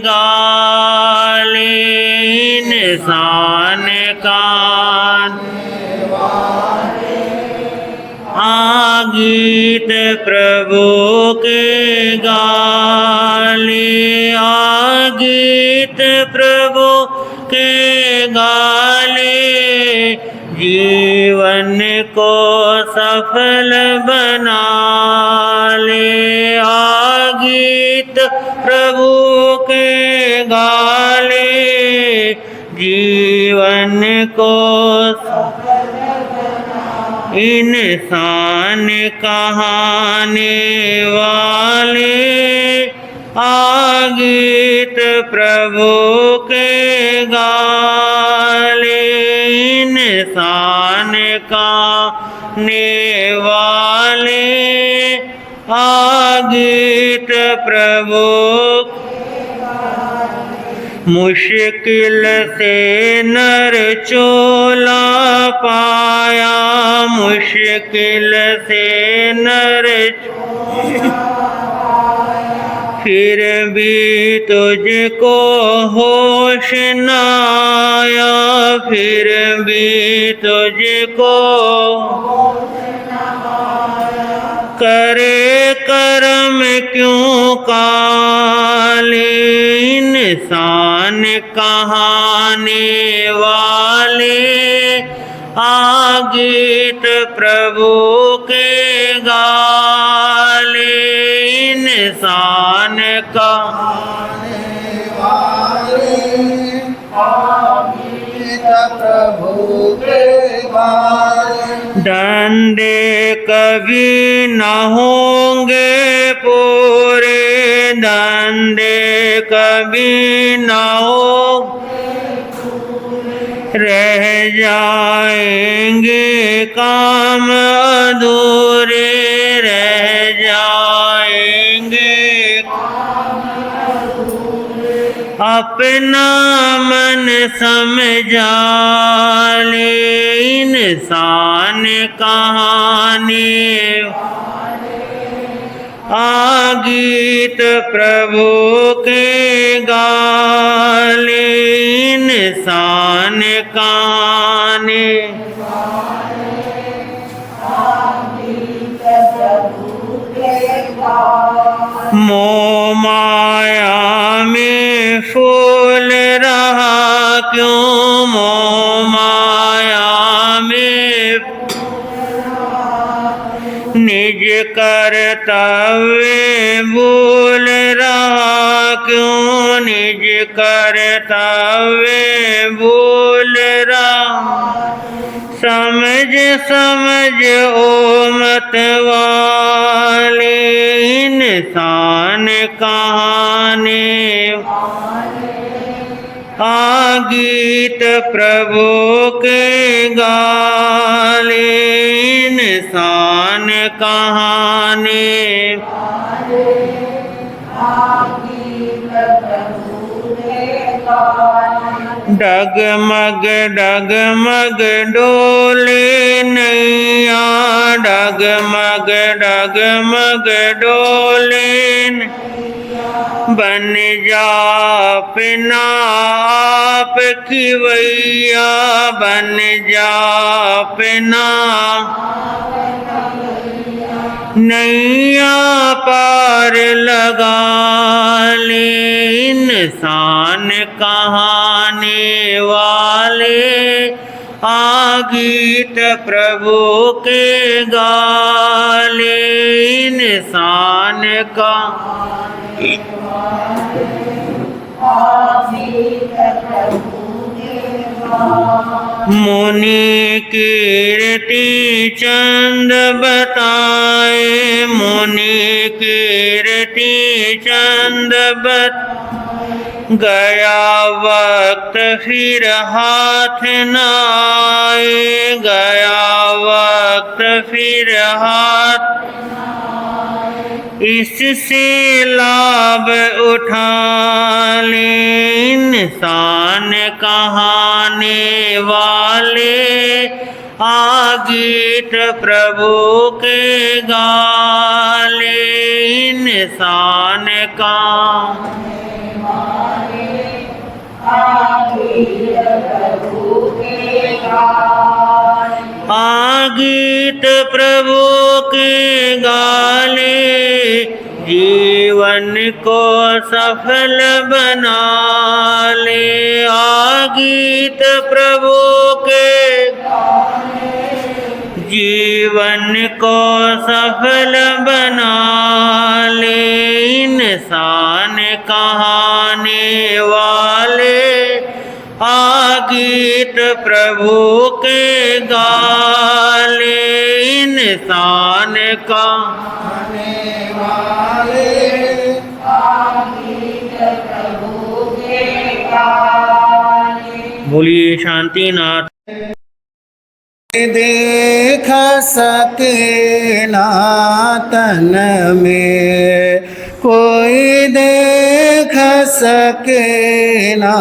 गाले इंसान का गीत प्रभु के गाले गीत प्रभु के गाले जीवन को सफल बना ले गीत प्रभु के गाले जीवन को इंसान कहाने वाले गीत प्रभु के गाले इंसान कहाने वाले गीत प्रभु मुश्किल से नर चोला पाया मुश्किल से नर फिर भी तुझको होश न आया फिर भी तुझको करे कर्म क्यों काले इंसान कहाने वाले गीत प्रभु के गाले इंसान कहाने वाले गीत प्रभु के गाले डंडे कभी न होंगे पूरे डंडे कभी न हो रह जाएंगे काम अधूरे रह जाएंगे अपना मन समझा ले इंसान कहाने गीत प्रभु के गाले इंसान कहाने मोह माया में फूल रहा क्यों मोह माया में निज कर्तव्य भूल रहा क्यों निज कर्तव्य भूल रहा समझ समझ ओ मत वाले इंसान कहाने गीत प्रभु के गाले इंसान कहाने डगमग डगमग डोले नैया डगमग डगमग डोले बन जा अपना आप खिवैया बन जा अपना नैया पार लगा ले इंसान कहाने वाले गीत प्रभु के गाले इंसान का मुनि कीर्ति चंद बताए मुनि कीर्ति चंद गया वक्त फिर हाथ न आए गया वक्त फिर हाथ इससे लाभ उठा ले इंसान कहाने वाले गीत प्रभु के गाले इंसान का गीत प्रभु के गाले जीवन को सफल बना ले। गीत प्रभु के जीवन को सफल बना ले। इंसान कहाने वाले गीत प्रभु के गाले। इंसान कहाने वाले गीत प्रभु के गाले। बोलिए शांतिनाथ। देख सके ना तन में कोई देख सके ना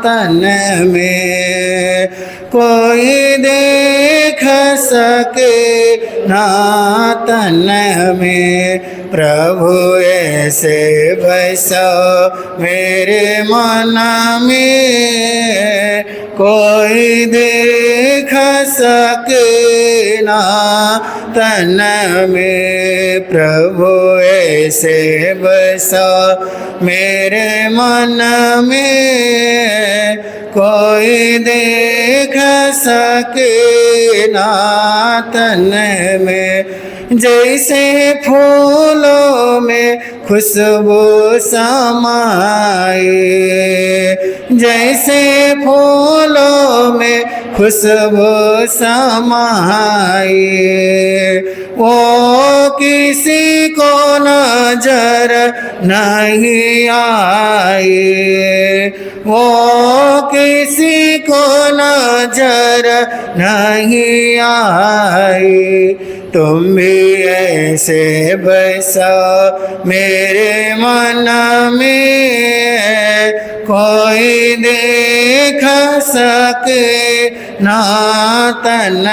तन में कोई देख सके ना तन में प्रभु ऐसे बसा मेरे मन में कोई देख सके ना तन में प्रभु ऐसे बसा मेरे मन में कोई देख सके ना तन में जैसे फूलों में खुशबू समाए जैसे फूलों में खुशबू समाए वो किसी को नजर नहीं आए वो किसी को नजर नहीं आए तुम भी ऐसे बसा मेरे मन में कोई देख सके ना तन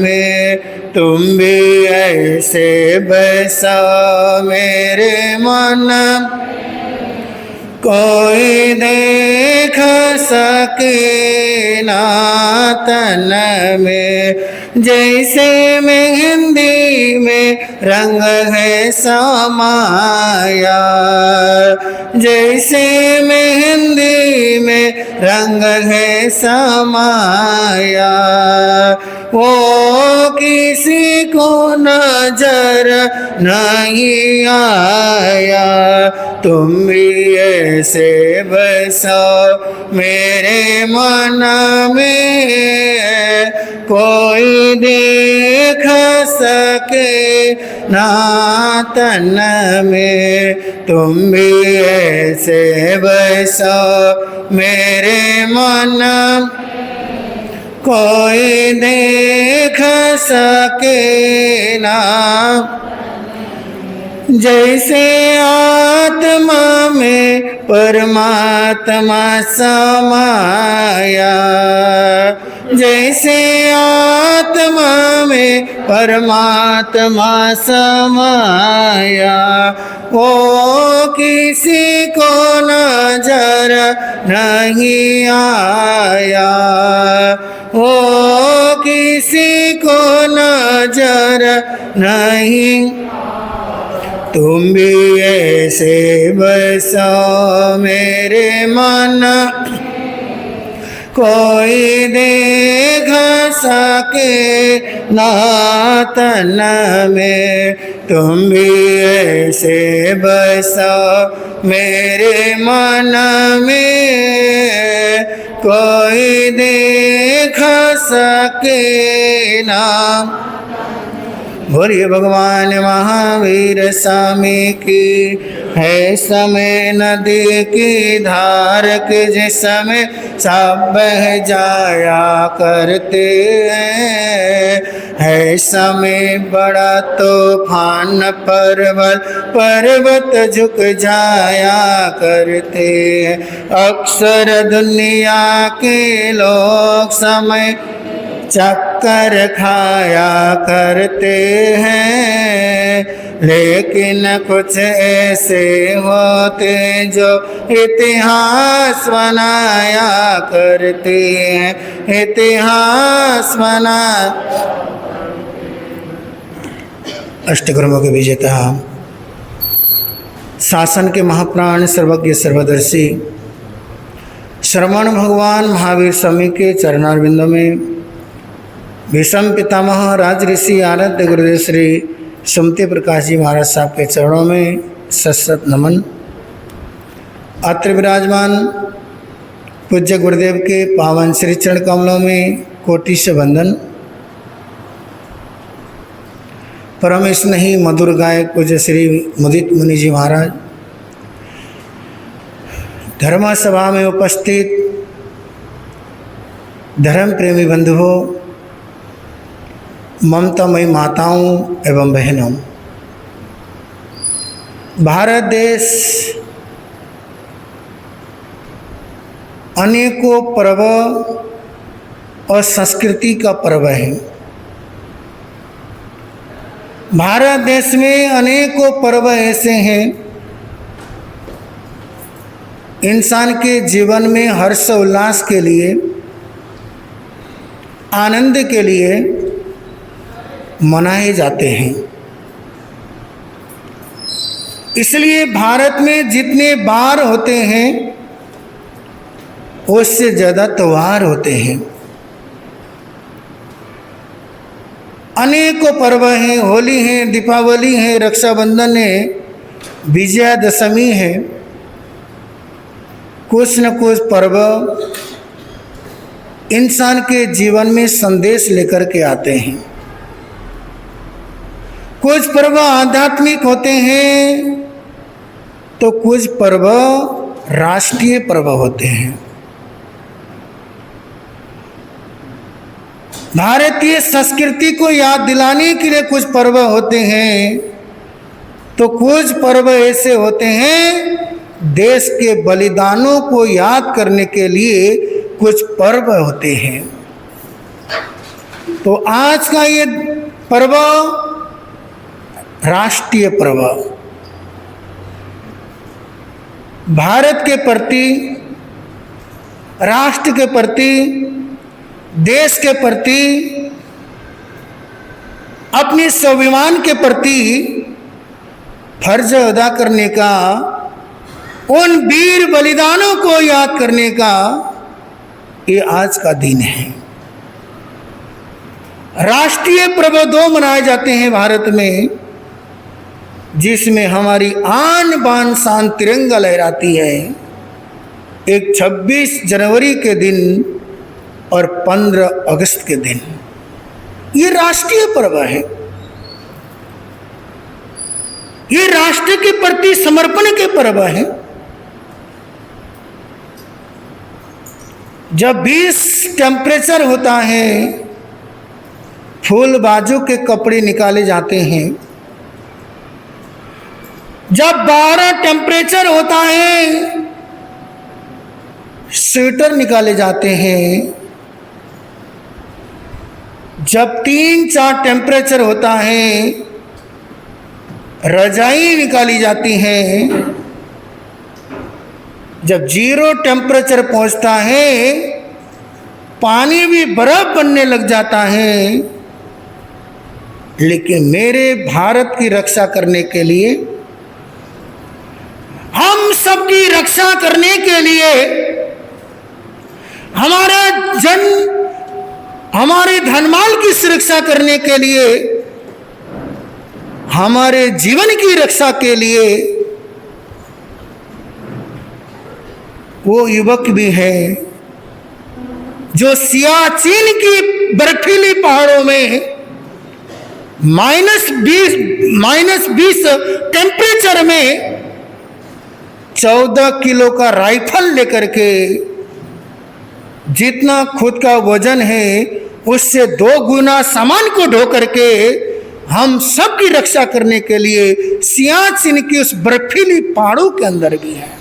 में तुम भी ऐसे बसा मेरे मन कोई देख सके ना तन में जैसे मेहंदी में रंग है समाया जैसे मेहंदी में रंग है समाया वो किसी को नजर नहीं आया तुम भी ऐसे बसा मेरे मन में कोई देख सके ना तन में तुम भी ऐसे बसा मेरे मन कोई देख सके ना जैसे आत्मा में परमात्मा समाया जैसे आत्मा में परमात्मा समाया वो किसी को नजर नहीं आया वो किसी को नजर नहीं तुम भी ऐसे बसा मेरे मन कोई देख सके ना तन में तुम भी ऐसे बसा मेरे मन में कोई देख सके ना बोलिए भगवान महावीर स्वामी की। है समय नदी की धार के जिस समय सब बह जाया करते हैं है समय बड़ा तूफान पर्वत झुक जाया करते हैं अक्सर दुनिया के लोग समय चक्कर खाया करते हैं लेकिन कुछ ऐसे होते जो इतिहास बनाया करते हैं इतिहास बना अष्टकर्मों के विजेता, शासन के महाप्राण, सर्वज्ञ सर्वदर्शी श्रवण भगवान महावीर स्वामी के चरणारविंदों में भीष्म पितामह राज ऋषि आराध्य गुरुदेव श्री सुमति प्रकाश जी महाराज साहब के चरणों में सशत नमन। अत्र विराजमान पूज्य गुरुदेव के पावन श्री चरण कमलों में कोटि से वंदन। परम स्नेही मधुर गायक पूज्य श्री मुदित मुनि जी महाराज, धर्म सभा में उपस्थित धर्म प्रेमी बंधुओं, ममतामयी माताओं एवं बहनों, भारत देश अनेकों पर्व और संस्कृति का पर्व है। भारत देश में अनेकों पर्व ऐसे हैं इंसान के जीवन में हर्ष उल्लास के लिए, आनंद के लिए मनाए जाते हैं। इसलिए भारत में जितने बार होते हैं उससे ज़्यादा त्योहार होते हैं। अनेकों पर्व हैं, होली है, दीपावली है, रक्षाबंधन है, विजयादशमी है। कुछ न कुछ पर्व इंसान के जीवन में संदेश लेकर के आते हैं। कुछ पर्व आध्यात्मिक होते हैं तो कुछ पर्व राष्ट्रीय पर्व होते हैं। भारतीय संस्कृति को याद दिलाने के लिए कुछ पर्व होते हैं तो कुछ पर्व ऐसे होते हैं देश के बलिदानों को याद करने के लिए कुछ पर्व होते हैं। तो आज का ये पर्व राष्ट्रीय पर्व, भारत के प्रति, राष्ट्र के प्रति, देश के प्रति, अपने स्वाभिमान के प्रति फर्ज अदा करने का, उन वीर बलिदानों को याद करने का ये आज का दिन है। राष्ट्रीय पर्व दो मनाए जाते हैं भारत में, जिसमें हमारी आन बान शान तिरंगा लहराती है। एक 26 जनवरी के दिन और 15 अगस्त के दिन, ये राष्ट्रीय पर्व है। ये राष्ट्र के प्रति समर्पण के पर्व है। जब 20 टेम्परेचर होता है, फूल बाजू के कपड़े निकाले जाते हैं। जब 12 टेम्परेचर होता है, स्वेटर निकाले जाते हैं। जब 3-4 टेम्परेचर होता है, रजाई निकाली जाती है। जब 0 टेम्परेचर पहुंचता है, पानी भी बर्फ बनने लग जाता है। लेकिन मेरे भारत की रक्षा करने के लिए, हम सबकी रक्षा करने के लिए, हमारे धनमाल की सुरक्षा करने के लिए, हमारे जीवन की रक्षा के लिए वो युवक भी है जो सियाचिन की बर्फीली पहाड़ों में -20 टेम्परेचर में 14 किलो का राइफल लेकर के, जितना खुद का वजन है उससे 2 गुना सामान को ढो करके हम सब की रक्षा करने के लिए सियाचिन की उस बर्फीली पहाड़ों के अंदर भी है।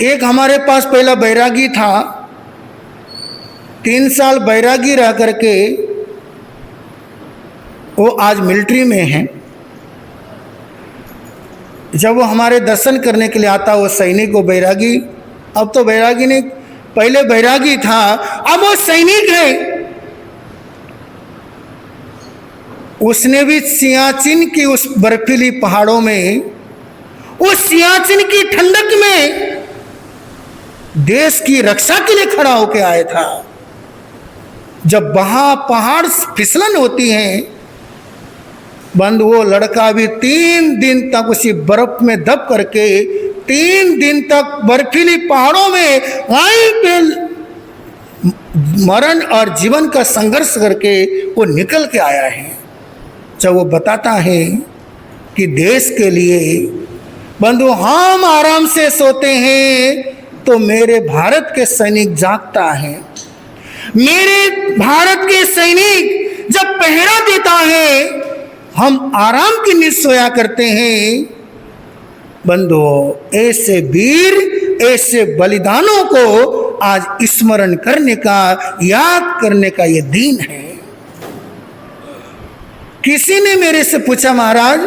एक हमारे पास पहला बैरागी था, 3 साल बैरागी रह करके वो आज मिलिट्री में है। जब वो हमारे दर्शन करने के लिए आता, वो सैनिक, वो बैरागी, अब तो बैरागी नहीं, पहले बैरागी था, अब वो सैनिक है। उसने भी सियाचिन की उस बर्फीली पहाड़ों में, उस सियाचिन की ठंडक में देश की रक्षा के लिए खड़ा होकर आया था। जब वहां पहाड़ फिसलन होती है, बंद वो लड़का भी 3 दिन तक उसी बर्फ में दब करके 3 दिन तक बर्फीली पहाड़ों में वहीं पे मरण और जीवन का संघर्ष करके वो निकल के आया है। जब वो बताता है कि देश के लिए बंधु हम आराम से सोते हैं तो मेरे भारत के सैनिक जागता है, मेरे भारत के सैनिक जब पहरा देता है हम आराम की नींद सोया करते हैं। बंधु ऐसे वीर, ऐसे बलिदानों को आज स्मरण करने का, याद करने का ये दिन है। किसी ने मेरे से पूछा, महाराज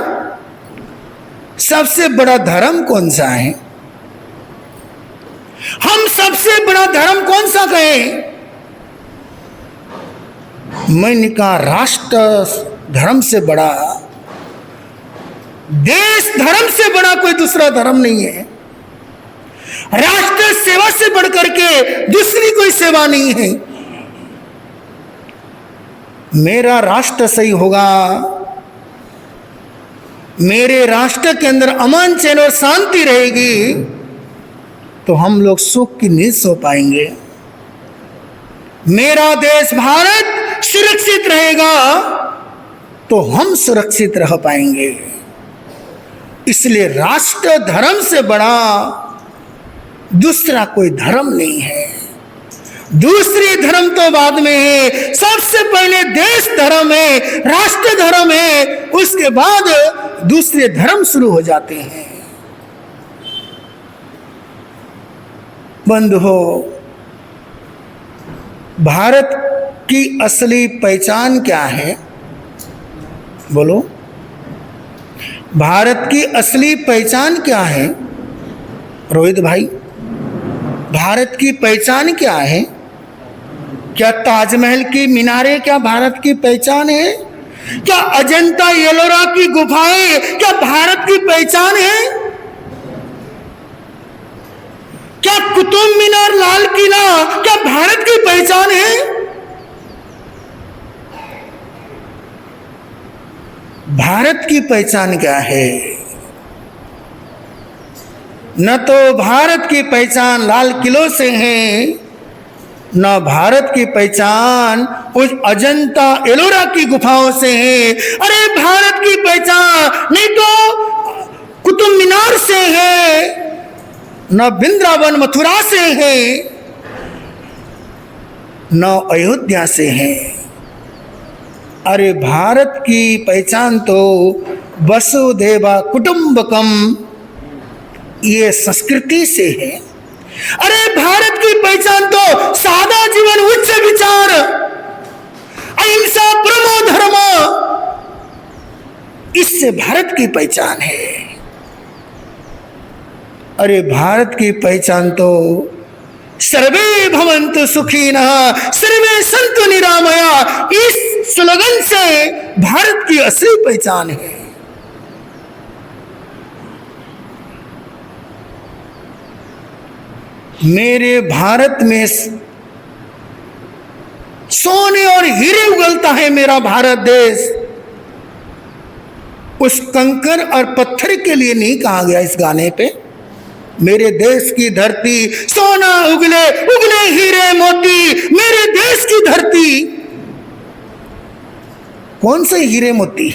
सबसे बड़ा धर्म कौन सा है? हम सबसे बड़ा धर्म कौन सा कहें? मैंने कहा राष्ट्र धर्म से बड़ा, देश धर्म से बड़ा कोई दूसरा धर्म नहीं है। राष्ट्र सेवा से बढ़कर के दूसरी कोई सेवा नहीं है। मेरा राष्ट्र सही होगा, मेरे राष्ट्र के अंदर अमन चैन और शांति रहेगी तो हम लोग सुख की नींद सो पाएंगे। मेरा देश भारत सुरक्षित रहेगा तो हम सुरक्षित रह पाएंगे। इसलिए राष्ट्र धर्म से बड़ा दूसरा कोई धर्म नहीं है। दूसरी धर्म तो बाद में है, सबसे पहले देश धर्म है, राष्ट्र धर्म है, उसके बाद दूसरे धर्म शुरू हो जाते हैं। बंधुओं, भारत की असली पहचान क्या है? बोलो, भारत की असली पहचान क्या है? रोहित भाई, भारत की पहचान क्या है? क्या ताजमहल की मीनारें क्या भारत की पहचान है? क्या अजंता एलोरा की गुफाएं क्या भारत की पहचान है? क्या कुतुब मीनार, लाल किला क्या भारत की पहचान है? भारत की पहचान क्या है? न तो भारत की पहचान लाल किलों से है, न भारत की पहचान उस अजंता एलोरा की गुफाओं से है। अरे भारत की पहचान नहीं तो कुतुब मीनार से है, न वृंदावन मथुरा से है, न अयोध्या से है। अरे भारत की पहचान तो वसुधैव कुटुंबकम ये संस्कृति से है। अरे भारत की पहचान तो सादा जीवन, उच्च विचार, अहिंसा, परमो धर्म, इससे भारत की पहचान है। अरे भारत की पहचान तो सर्वे भवन्तु सुखिनः सर्वे सन्तु निरामया, इस स्लोगन से भारत की असली पहचान है। मेरे भारत में सोने और हीरे उगलता है मेरा भारत देश। उस कंकर और पत्थर के लिए नहीं कहा गया इस गाने पे। मेरे देश की धरती सोना उगले उगले हीरे मोती, मेरे देश की धरती। कौन से हीरे मोती?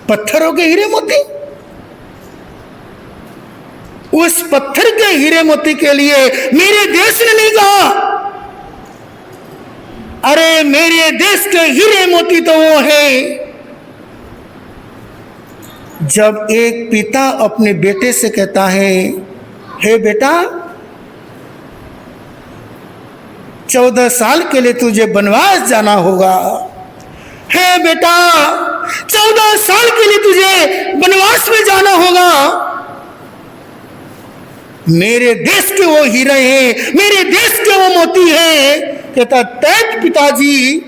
पत्थरों के हीरे मोती? उस पत्थर के हीरे मोती के लिए मेरे देश ने नहीं कहा। अरे मेरे देश के हीरे मोती तो वो है जब एक पिता अपने बेटे से कहता है, हे बेटा 14 साल के लिए तुझे वनवास जाना होगा। हे बेटा 14 साल के लिए तुझे वनवास में जाना होगा। मेरे देश के वो हीरे हैं, मेरे देश के वो मोती हैं। कहता तैत पिताजी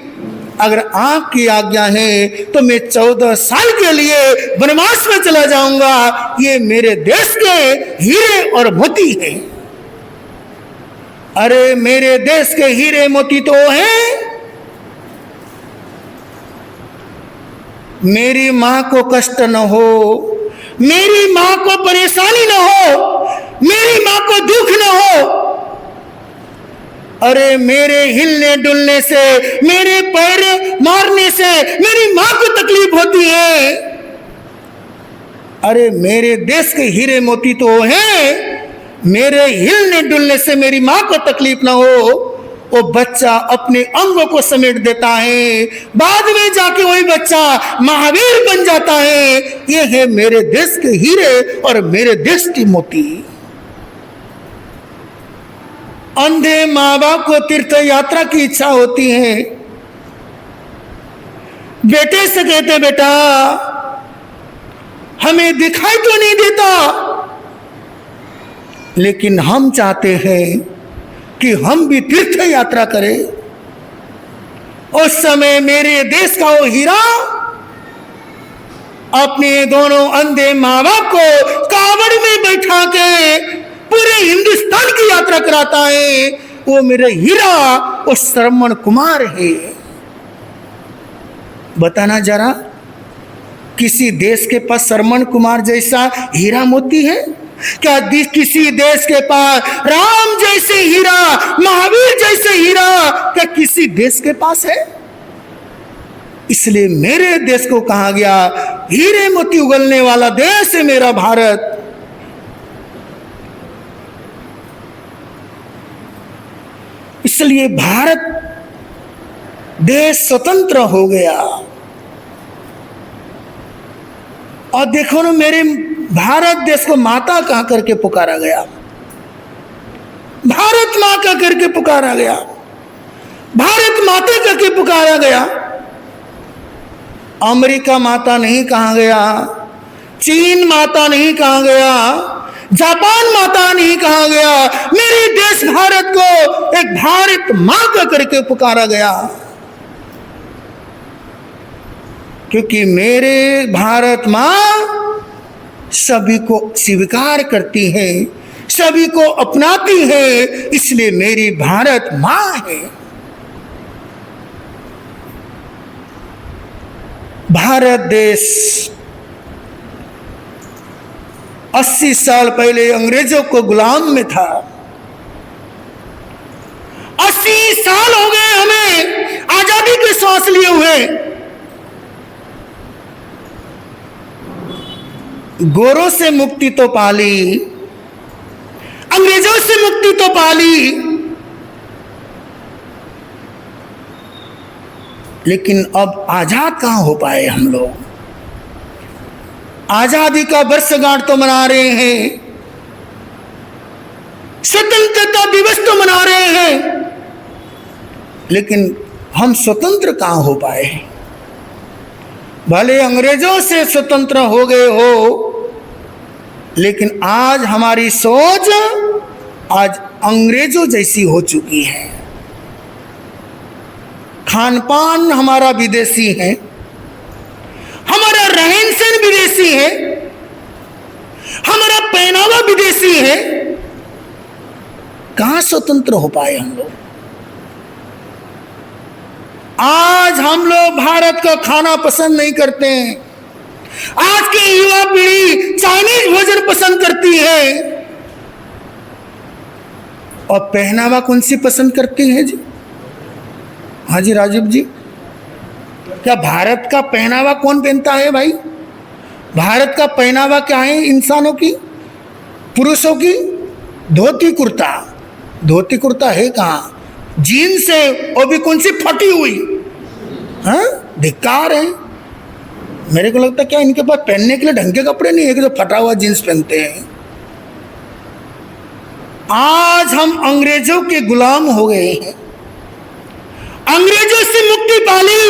अगर आपकी आज्ञा है तो मैं 14 साल के लिए वनवास में चला जाऊंगा। ये मेरे देश के हीरे और मोती हैं। अरे मेरे देश के हीरे मोती तो हैं। मेरी मां को कष्ट न हो, मेरी मां को परेशानी न हो, मेरी मां को दुख न हो। अरे मेरे हिलने डुलने से, मेरे पैर मारने से मेरी मां को तकलीफ होती है। अरे मेरे देश के हीरे मोती तो हैं, मेरे हिलने डुलने से मेरी मां को तकलीफ ना हो। वो बच्चा अपने अंगों को समेट देता है, बाद में जाके वही बच्चा महावीर बन जाता है। ये है मेरे देश के हीरे और मेरे देश की मोती। अंधे माँ बाप को तीर्थ यात्रा की इच्छा होती है। बेटे से कहते बेटा हमें दिखाई तो नहीं देता, लेकिन हम चाहते हैं कि हम भी तीर्थ यात्रा करें। उस समय मेरे देश का वो हीरा अपने दोनों अंधे माँ बाप को कावड़ में बैठा के पूरे हिंदुस्तान की यात्रा कराता है। वो मेरा हीरा वो श्रवण कुमार है। बताना जरा, किसी देश के पास श्रवण कुमार जैसा हीरा मोती है क्या? किसी देश के पास राम जैसे हीरा, महावीर जैसे हीरा क्या किसी देश के पास है? इसलिए मेरे देश को कहा गया हीरे मोती उगलने वाला देश है मेरा भारत। इसलिए भारत देश स्वतंत्र हो गया। और देखो ना, मेरे भारत देश को माता कह करके पुकारा गया, भारत मां कह करके पुकारा गया, भारत माता कह के पुकारा गया। अमेरिका माता नहीं कहा गया, चीन माता नहीं कहा गया, जापान माता नहीं कहा गया। मेरे देश भारत को एक भारत मां कह करके पुकारा गया, क्योंकि मेरे भारत मां सभी को स्वीकार करती है, सभी को अपनाती है, इसलिए मेरी भारत मां है। भारत देश 80 साल पहले अंग्रेजों को गुलाम में था। 80 साल हो गए हमें आजादी की सांस लिए हुए। गोरों से मुक्ति तो पाली, अंग्रेजों से मुक्ति तो पाली, लेकिन अब आजाद कहां हो पाए हम लोग? आजादी का वर्षगांठ तो मना रहे हैं, स्वतंत्रता दिवस तो मना रहे हैं, लेकिन हम स्वतंत्र कहां हो पाए? भले अंग्रेजों से स्वतंत्र हो गए हो, लेकिन आज हमारी सोच आज अंग्रेजों जैसी हो चुकी है। खान पान हमारा विदेशी है, हमारा रहन सहन विदेशी है, हमारा पहनावा विदेशी है। कहां स्वतंत्र हो पाए हम लोग? आज हम लोग भारत का खाना पसंद नहीं करते हैं। आज की युवा पीढ़ी चाइनीज भोजन पसंद करती है। और पहनावा कौन सी पसंद करती है जी? हाँ जी राजीव जी, क्या भारत का पहनावा कौन पहनता है भाई? भारत का पहनावा क्या है इंसानों की, पुरुषों की? धोती कुर्ता। धोती कुर्ता है कहाँ? जीन्स है, वो भी कौन सी फटी हुई। हाँ, धिक्कार है। मेरे को लगता है क्या इनके पास पहनने के लिए ढंग के कपड़े नहीं है कि जो फटा हुआ जीन्स पहनते हैं। आज हम अंग्रेजों के गुलाम हो गए हैं, अंग्रेजों से मुक्ति पाली,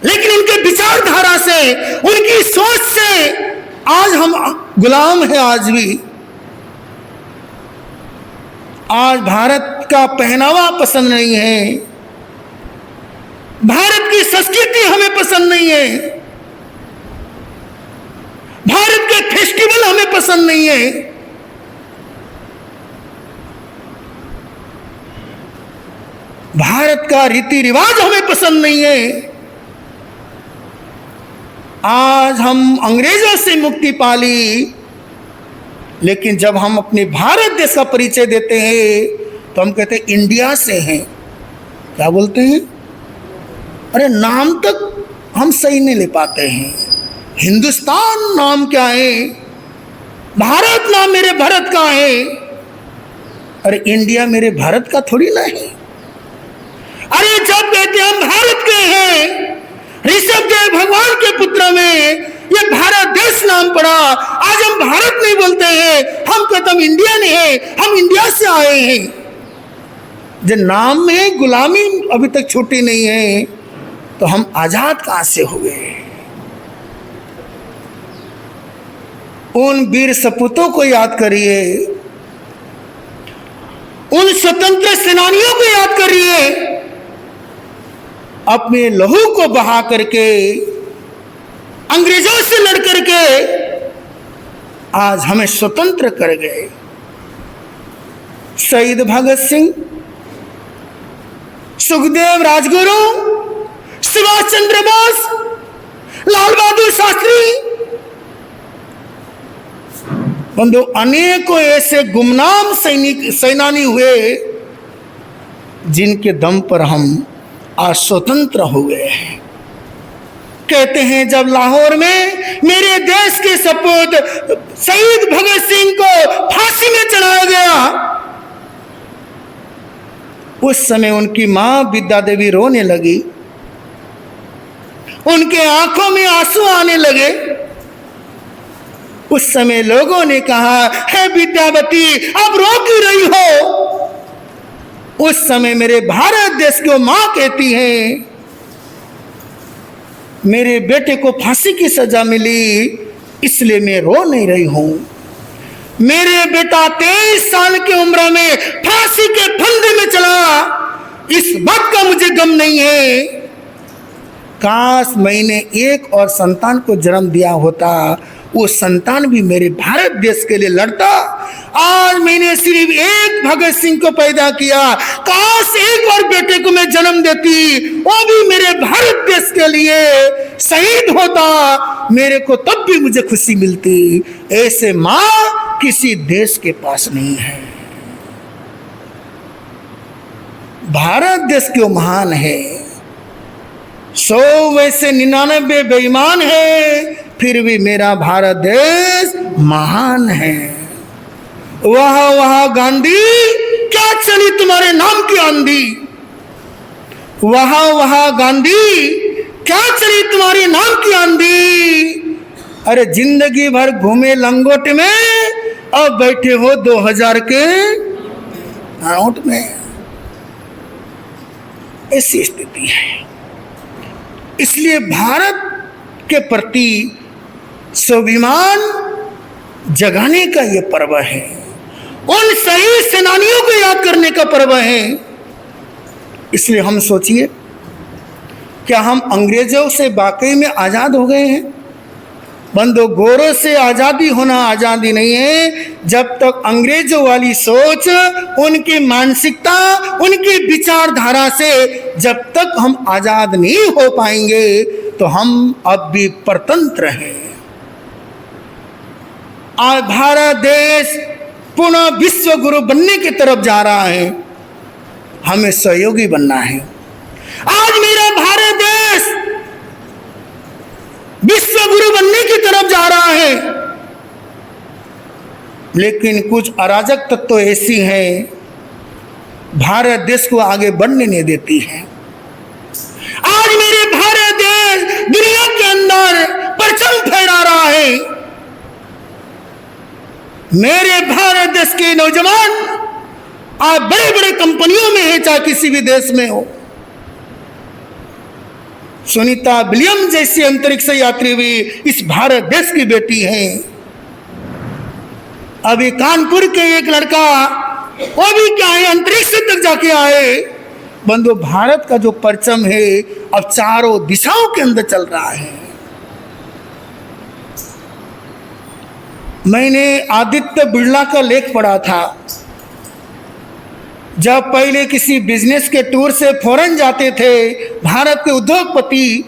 लेकिन उनके विचारधारा से, उनकी सोच से आज हम गुलाम हैं। आज भी आज भारत का पहनावा पसंद नहीं है, भारत की संस्कृति हमें पसंद नहीं है, भारत के फेस्टिवल हमें पसंद नहीं है, भारत का रीति रिवाज हमें पसंद नहीं है। आज हम अंग्रेजों से मुक्ति पा ली, लेकिन जब हम अपने भारत देश का परिचय देते हैं तो हम कहते हैं इंडिया से हैं। क्या बोलते हैं? अरे नाम तक हम सही नहीं ले पाते हैं। हिंदुस्तान नाम क्या है, भारत नाम मेरे भारत का है। अरे इंडिया मेरे भारत का थोड़ी ना है। अरे जब कहते हम भारत के हैं, ऋषभदेव भगवान के पुत्र में ये भारत देश नाम पड़ा। आज हम भारत नहीं बोलते हैं, हम कहते हम इंडिया नहीं है, हम इंडिया से आए हैं। जो नाम में गुलामी अभी तक छूटी नहीं है तो हम आजाद कहां से हुए? उन वीर सपूतों को याद करिए, उन स्वतंत्र सेनानियों को याद करिए, अपने लहू को बहा करके अंग्रेजों से लड़ करके आज हमें स्वतंत्र कर गए। शहीद भगत सिंह, सुखदेव राजगुरु, सुभाष चंद्र बोस, लाल बहादुर शास्त्री, बंधु अनेकों ऐसे गुमनाम सेनानी हुए जिनके दम पर हम आज स्वतंत्र हो गए हैं। कहते हैं जब लाहौर में मेरे देश के सपूत शहीद भगत सिंह को फांसी में चढ़ाया गया, उस समय उनकी मां विद्या देवी रोने लगी, उनके आंखों में आंसू आने लगे। उस समय लोगों ने कहा, हे विद्यावती अब रो क्यों रही हो? उस समय मेरे भारत देश को मां कहती है, मेरे बेटे को फांसी की सजा मिली इसलिए मैं रो नहीं रही हूं। मेरे बेटा 23 साल की उम्र में फांसी के फंदे में चला, इस बात का मुझे गम नहीं है। काश मैंने एक और संतान को जन्म दिया होता, वो संतान भी मेरे भारत देश के लिए लड़ता। आज मैंने सिर्फ एक भगत सिंह को पैदा किया, काश एक और बेटे को मैं जन्म देती, वो भी मेरे भारत देश के लिए शहीद होता, मेरे को तब भी मुझे खुशी मिलती। ऐसे मां किसी देश के पास नहीं है। भारत देश क्यों महान है? 100 वैसे 99 बेईमान है, फिर भी मेरा भारत देश महान है। वह गांधी क्या चली तुम्हारे नाम की आंधी, वह गांधी क्या चली तुम्हारे नाम की आंधी। अरे जिंदगी भर घूमे लंगोट में, अब बैठे हो 2000 के नोट में। ऐसी स्थिति है। इसलिए भारत के प्रति स्वाभिमान जगाने का ये पर्व है, उन शहीद सेनानियों को याद करने का पर्व है। इसलिए हम सोचिए, क्या हम अंग्रेजों से वाकई में आजाद हो गए हैं? बंधु, गोरों से आजादी होना आजादी नहीं है। जब तक अंग्रेजों वाली सोच, उनकी मानसिकता, उनकी विचारधारा से जब तक हम आजाद नहीं हो पाएंगे तो हम अब भी परतंत्र हैं। आज भारत देश पुनः विश्व गुरु बनने की तरफ जा रहा है, हमें सहयोगी बनना है। आज मेरा भारत देश विश्व गुरु बनने की तरफ जा रहा है, लेकिन कुछ अराजक तत्व ऐसी हैं, भारत देश को आगे बढ़ने नहीं देती है। आज मेरे भारत देश दुनिया के अंदर परचम फहरा रहा है। मेरे भारत देश के नौजवान आज बड़े बड़े कंपनियों में है, चाहे किसी भी देश में हो। सुनीता विलियम्स जैसी अंतरिक्ष यात्री भी इस भारत देश की बेटी हैं। अभी कानपुर के एक लड़का, वो भी क्या है, अंतरिक्ष तक जाके आए। बंधु भारत का जो परचम है अब चारों दिशाओं के अंदर चल रहा है। मैंने आदित्य बिरला का लेख पढ़ा था। जब पहले किसी बिजनेस के टूर से फॉरेन जाते थे भारत के उद्योगपति,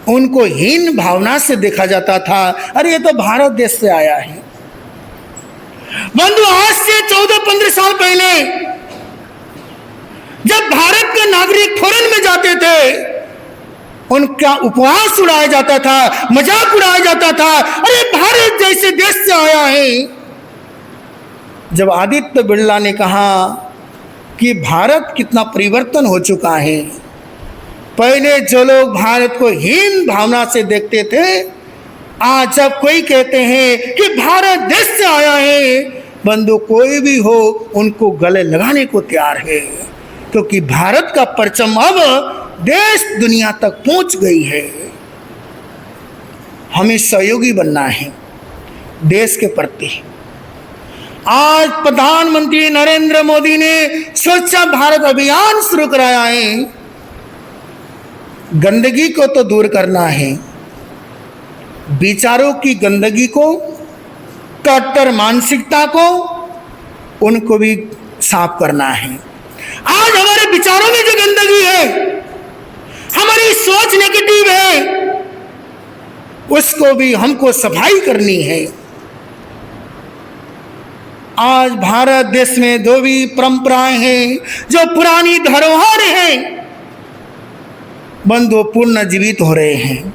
उनको हीन भावना से देखा जाता था, अरे ये तो भारत देश से आया है। बंधु आज से 14-15 साल पहले जब भारत के नागरिक फॉरेन में जाते थे उनका उपहास उड़ाया जाता था, मजाक उड़ाया जाता था, अरे भारत जैसे देश से आया है। जब आदित्य बिरला ने कहा कि भारत कितना परिवर्तन हो चुका है, पहले जो लोग भारत को हीन भावना से देखते थे, आज जब कोई कहते हैं कि भारत देश से आया है, बंधु कोई भी हो उनको गले लगाने को तैयार है, क्योंकि भारत का परचम अब देश दुनिया तक पहुंच गई है। हमें सहयोगी बनना है देश के प्रति। आज प्रधानमंत्री नरेंद्र मोदी ने स्वच्छ भारत अभियान शुरू कराया है। गंदगी को तो दूर करना है, विचारों की गंदगी को, कट्टर मानसिकता को, उनको भी साफ करना है। आज हमारे विचारों में जो गंदगी है, हमारी सोच नेगेटिव है, उसको भी हमको सफाई करनी है। आज भारत देश में जो भी परंपराएं हैं, जो पुरानी धरोहर हैं, बंधु पुनर्जीवित हो रहे हैं।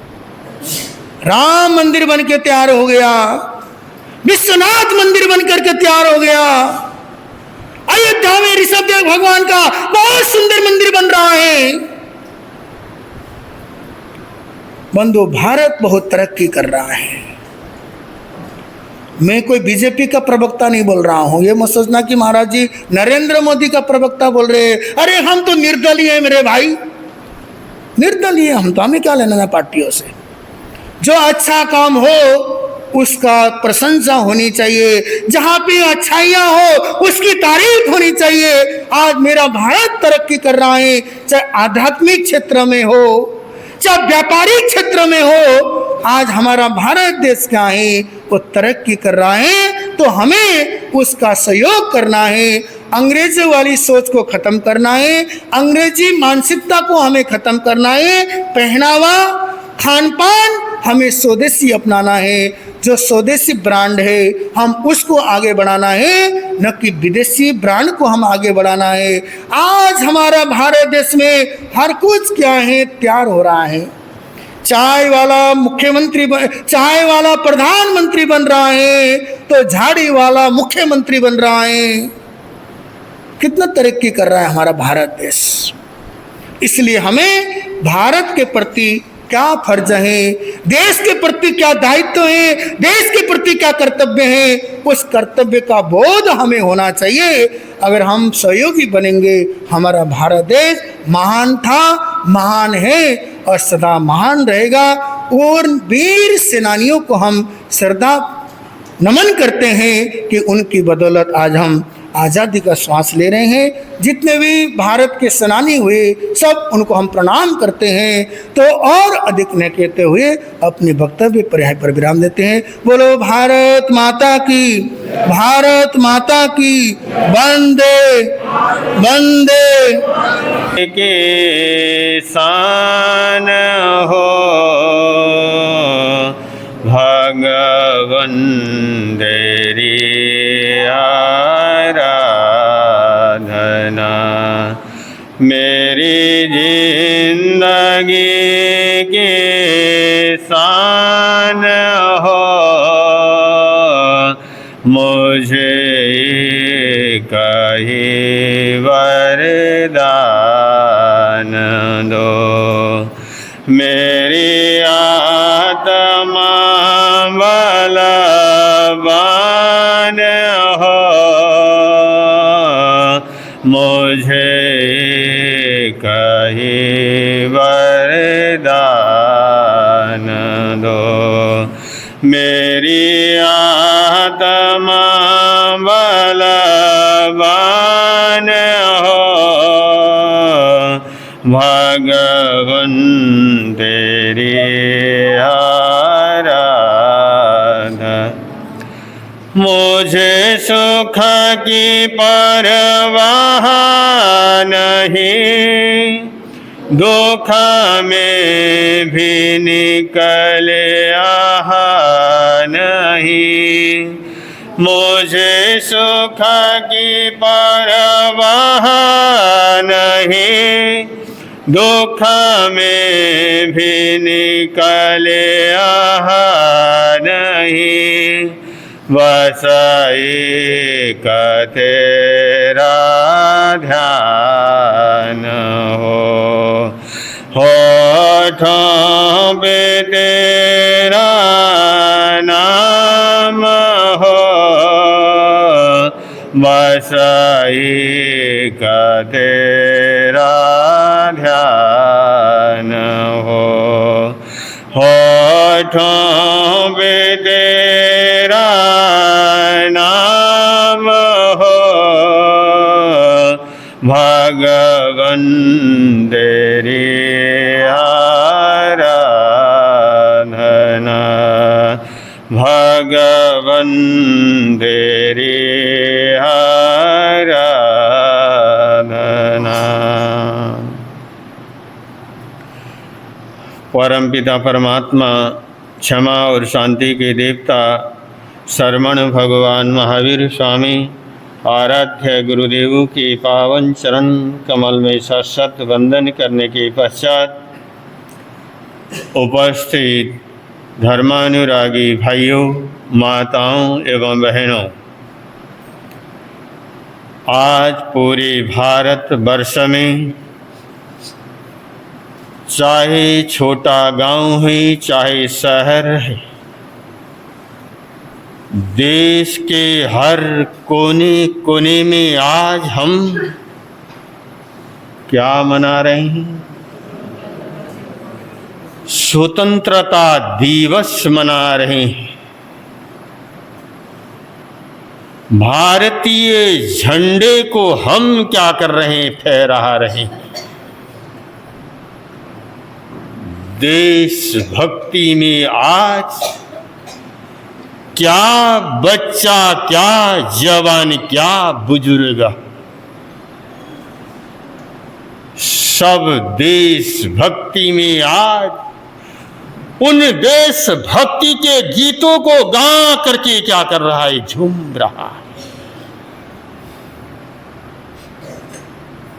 राम मंदिर बन के तैयार हो गया, विश्वनाथ मंदिर बन करके तैयार हो गया, अयोध्या में ऋषभदेव भगवान का बहुत सुंदर मंदिर बन रहा है। बंधु भारत बहुत तरक्की कर रहा है। मैं कोई बीजेपी का प्रवक्ता नहीं बोल रहा हूं, ये मत सोचना कि महाराज जी नरेंद्र मोदी का प्रवक्ता बोल रहे हैं। अरे हम तो निर्दलीय हैं मेरे भाई, निर्दलीय हम तो, हमें क्या लेना है पार्टियों से। जो अच्छा काम हो उसका प्रशंसा होनी चाहिए, जहाँ पे अच्छाइयाँ हो उसकी तारीफ होनी चाहिए। आज मेरा भारत तरक्की कर रहा है, चाहे आध्यात्मिक क्षेत्र में हो, चाहे व्यापारिक क्षेत्र में हो। आज हमारा भारत देश क्या है, वो तरक्की कर रहा है, तो हमें उसका सहयोग करना है। अंग्रेजी वाली सोच को खत्म करना है, अंग्रेजी मानसिकता को हमें खत्म करना है। पहनावा, खान पान हमें स्वदेशी अपनाना है। जो स्वदेशी ब्रांड है हम उसको आगे बढ़ाना है, न कि विदेशी ब्रांड को हम आगे बढ़ाना है। आज हमारा भारत देश में हर कुछ क्या है, तैयार हो रहा है। चाय वाला मुख्यमंत्री, चाय वाला प्रधानमंत्री बन रहा है, तो झाड़ी वाला मुख्यमंत्री बन रहा है। कितना तरक्की कर रहा है हमारा भारत देश। इसलिए हमें भारत के प्रति क्या फर्ज है, देश के प्रति क्या दायित्व है, देश के प्रति क्या कर्तव्य है, उस कर्तव्य का बोध हमें होना चाहिए। अगर हम सहयोगी बनेंगे, हमारा भारत देश महान था, महान है और सदा महान रहेगा। और वीर सेनानियों को हम श्रद्धा नमन करते हैं कि उनकी बदौलत आज हम आज़ादी का श्वास ले रहे हैं। जितने भी भारत के सेनानी हुए सब उनको हम प्रणाम करते हैं। तो और अधिक न कहते हुए अपने वक्तव्य पर यहाँ पर विराम देते हैं। बोलो भारत माता की, भारत माता की, वंदे वंदे। के सान हो भगवन तेरी आराधना, मेरी जिंदगी के सान हो, मुझे कहीं वरदान दो। मेरी आत्मा बलवान हो, मुझे कहीं वरदान दो। मेरी आत्मा बलवान हो, भगवन तेरी आराधना। मुझे सुख की परवाह नहीं, दुख में भी निकले आहा नहीं। मुझे सुख की परवाह नहीं, दुख में भी निकले आहा नहीं। बस एक तेरा ध्यान होठों पे तेरा नाम हो, बस एक तेरा ध्यान हो। होठों पे तेरा नाम हो, भगवन तेरी आराधना। भगवन तेरी आराधना। परमपिता परमात्मा, क्षमा और शांति के देवता शरवण भगवान महावीर स्वामी आराध्य गुरुदेव के पावन चरण कमल में सशक्त वंदन करने के पश्चात उपस्थित धर्मानुरागी भाइयों, माताओं एवं बहनों, आज पूरे भारत वर्ष में चाहे छोटा गांव है चाहे शहर है, देश के हर कोने कोने में आज हम क्या मना रहे हैं? स्वतंत्रता दिवस मना रहे हैं। भारतीय झंडे को हम क्या कर रहे हैं? फहरा रहे हैं। देशभक्ति में आज क्या बच्चा, क्या जवान, क्या बुजुर्ग, सब देशभक्ति में आज उन देशभक्ति के गीतों को गा करके क्या कर रहा है? झूम रहा है।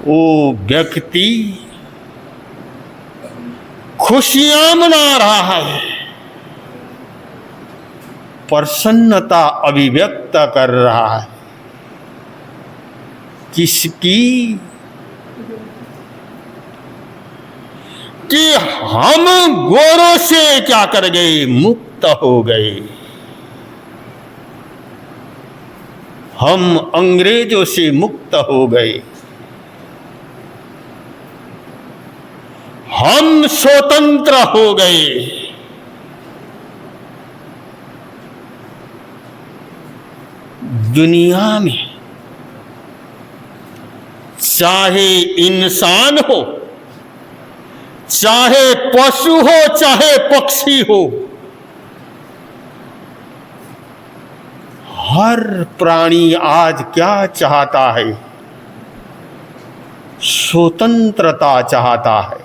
वो व्यक्ति खुशियां मना रहा है, प्रसन्नता अभिव्यक्त कर रहा है। किसकी? कि हम गोरों से क्या कर गए? मुक्त हो गए। हम अंग्रेजों से मुक्त हो गए। हम स्वतंत्र हो गए। दुनिया में चाहे इंसान हो, चाहे पशु हो, चाहे पक्षी हो, हर प्राणी आज क्या चाहता है? स्वतंत्रता चाहता है,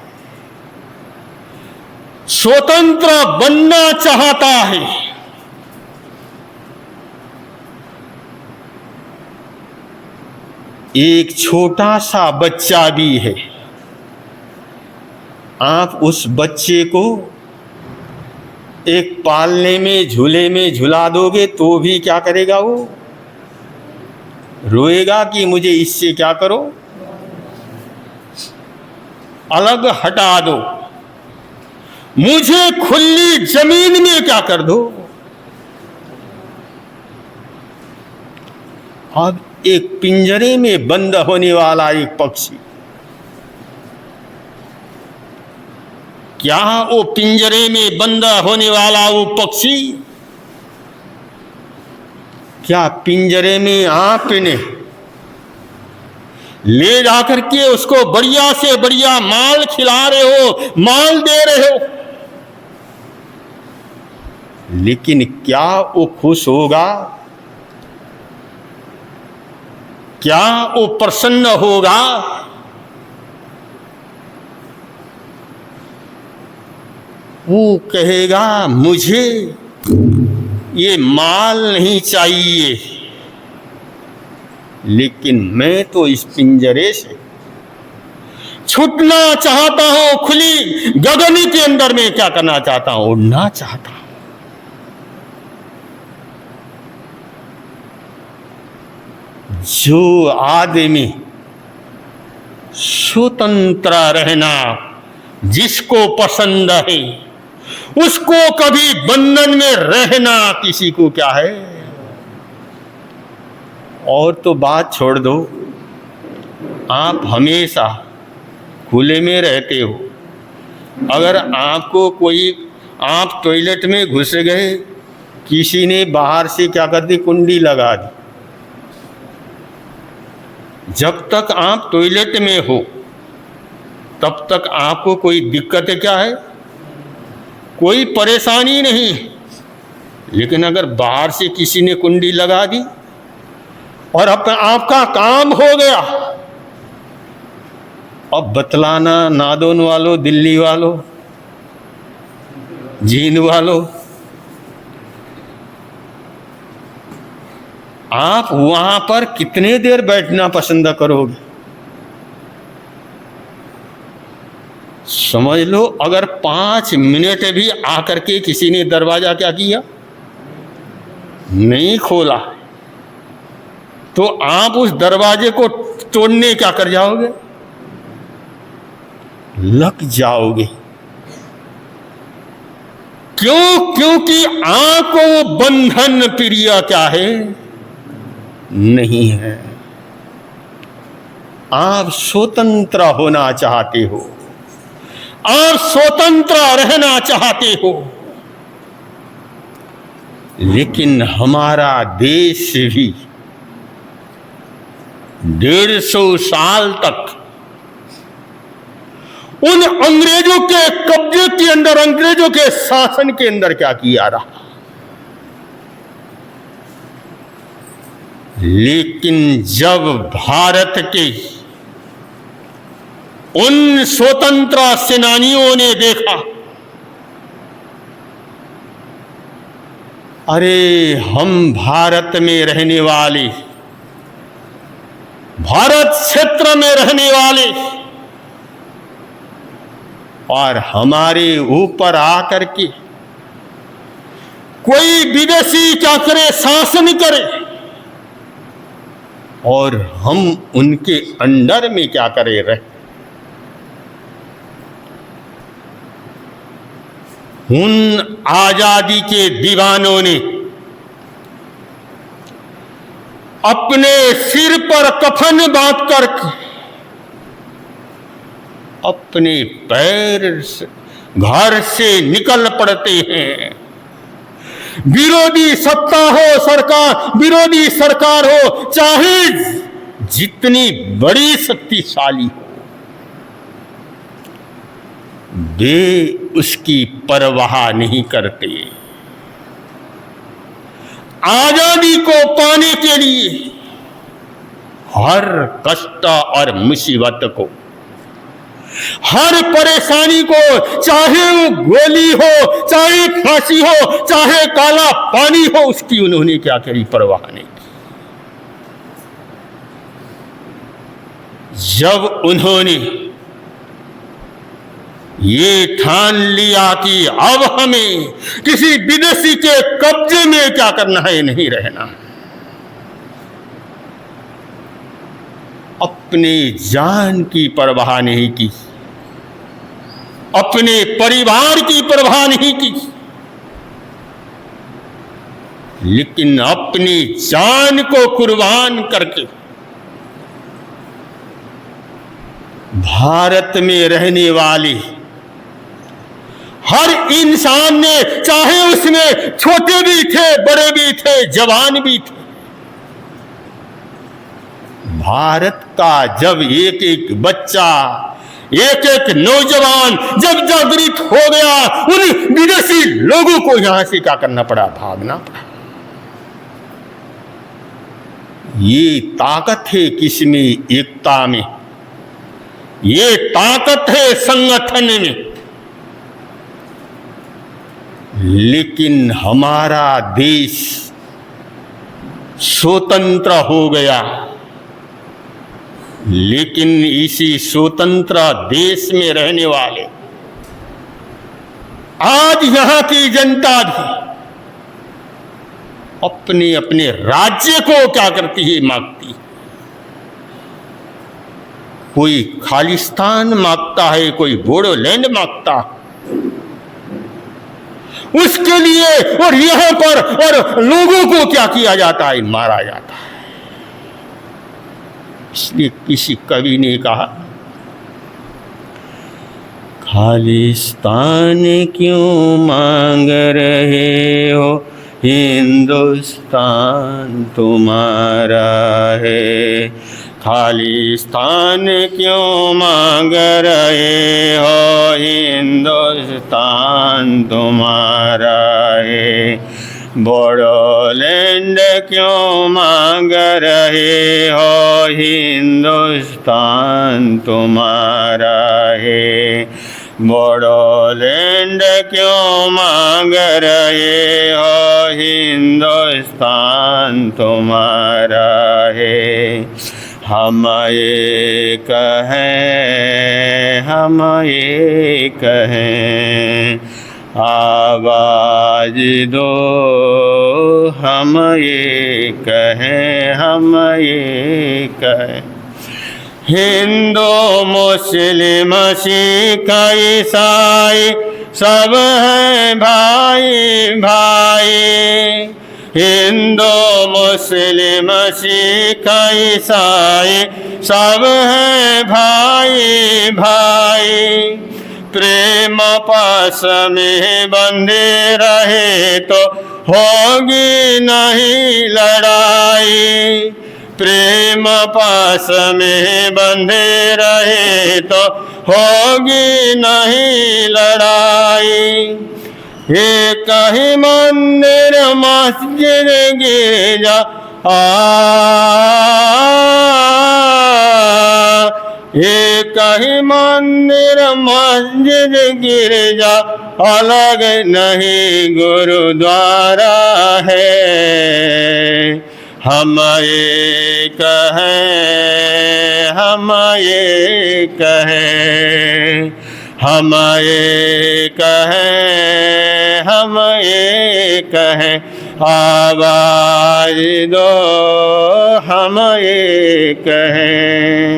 स्वतंत्र बनना चाहता है। एक छोटा सा बच्चा भी है, आप उस बच्चे को एक पालने में झूले में झुला दोगे तो भी क्या करेगा? वो रोएगा कि मुझे इससे क्या करो, अलग हटा दो, मुझे खुली जमीन में क्या कर दो। अब एक पिंजरे में बंद होने वाला एक पक्षी, क्या वो पिंजरे में बंद होने वाला वो पक्षी, क्या पिंजरे में आपने ले जाकर के उसको बढ़िया से बढ़िया माल खिला रहे हो, माल दे रहे हो, लेकिन क्या वो खुश होगा? क्या वो प्रसन्न होगा? वो कहेगा मुझे ये माल नहीं चाहिए, लेकिन मैं तो इस पिंजरे से छूटना चाहता हूं, खुली गगन के अंदर में क्या करना चाहता हूं? उड़ना चाहता हूं। जो आदमी स्वतंत्र रहना जिसको पसंद है, उसको कभी बंधन में रहना किसी को क्या है? और तो बात छोड़ दो, आप हमेशा खुले में रहते हो। अगर आपको कोई, आप टॉयलेट में घुस गए, किसी ने बाहर से क्या कर दी, कुंडी लगा दी, जब तक आप टॉयलेट में हो तब तक आपको कोई दिक्कत क्या है? कोई परेशानी नहीं। लेकिन अगर बाहर से किसी ने कुंडी लगा दी और अब आपका काम हो गया, अब बतलाना, नादौन वालों, दिल्ली वालों, जींद वालों, आप वहां पर कितने देर बैठना पसंद करोगे? समझ लो, अगर 5 मिनट भी आकर के किसी ने दरवाजा क्या किया, नहीं खोला, तो आप उस दरवाजे को तोड़ने क्या कर जाओगे? लग जाओगे। क्यों? क्योंकि आपको बंधन प्रिय क्या है? नहीं है। आप स्वतंत्र होना चाहते हो, आप स्वतंत्र रहना चाहते हो। लेकिन हमारा देश भी 150 साल तक उन अंग्रेजों के कब्जे के अंदर, अंग्रेजों के शासन के अंदर क्या किया रहा। लेकिन जब भारत के उन स्वतंत्र सेनानियों ने देखा, अरे हम भारत में रहने वाले, भारत क्षेत्र में रहने वाले, और हमारे ऊपर आकर के कोई विदेशी क्या करे, शासन करे, और हम उनके अंडर में क्या करे रहे। उन आजादी के दीवानों ने अपने सिर पर कफन बांध कर अपने पैर से घर से निकल पड़ते हैं। विरोधी सत्ता हो, सरकार, विरोधी सरकार हो, चाहे जितनी बड़ी शक्तिशाली हो, वे उसकी परवाह नहीं करते। आजादी को पाने के लिए हर कष्ट और मुसीबत को, हर परेशानी को, चाहे वो गोली हो, चाहे फांसी हो, चाहे काला पानी हो, उसकी उन्होंने क्या करी, परवाह नहीं की। जब उन्होंने ये ठान लिया कि अब हमें किसी विदेशी के कब्जे में क्या करना है, नहीं रहना, अपने जान की परवाह नहीं की, अपने परिवार की परवाह नहीं की, लेकिन अपनी जान को कुर्बान करके भारत में रहने वाले हर इंसान ने, चाहे उसमें छोटे भी थे, बड़े भी थे, जवान भी थे, भारत का जब एक एक बच्चा, एक एक नौजवान जब जागृत हो गया, उन विदेशी लोगों को यहां से क्या करना पड़ा, भागना पड़ा। ये ताकत है किसमें, एकता में, ये ताकत है संगठन में। लेकिन हमारा देश स्वतंत्र हो गया, लेकिन इसी स्वतंत्र देश में रहने वाले आज यहां की जनता भी अपने अपने राज्य को क्या करती है, मांगती। कोई खालिस्तान मांगता है, कोई बोडोलैंड मांगता है उसके लिए, और यहां पर और लोगों को क्या किया जाता है, मारा जाता है। इसलिए किसी कवि ने कहा, खालिस्तान क्यों मांग रहे हो, हिंदुस्तान तुम्हारा है। खालिस्तान क्यों मांग रहे हो, हिंदुस्तान तुम्हारा है। बोडोलैंड क्यों मांग रहे हो, हिंदुस्तान तुम्हारा है। बोडोलैंड क्यों मांग रहे हो, हिंदुस्तान तुम्हारा है। हम एक हैं, हम एक हैं, आवाज दो, हम एक हैं, हम एक हैं। हिंदू मुस्लिम सिख ईसाई सब हैं भाई भाई। हिंदू मुस्लिम सिख ईसाई सब हैं भाई भाई। प्रेम पास में बंधे रहे तो होगी नहीं लड़ाई। प्रेम पास में बंधे रहे तो होगी नहीं लड़ाई। एक ही मंदिर मस्जिद गिरजा एक ही मंदिर मस्जिद गिरजा अलग नहीं गुरुद्वारा है। हम एक हैं, हम एक हैं, हम एक हैं, हम एक हैं। आवाज दो, हम एक हैं।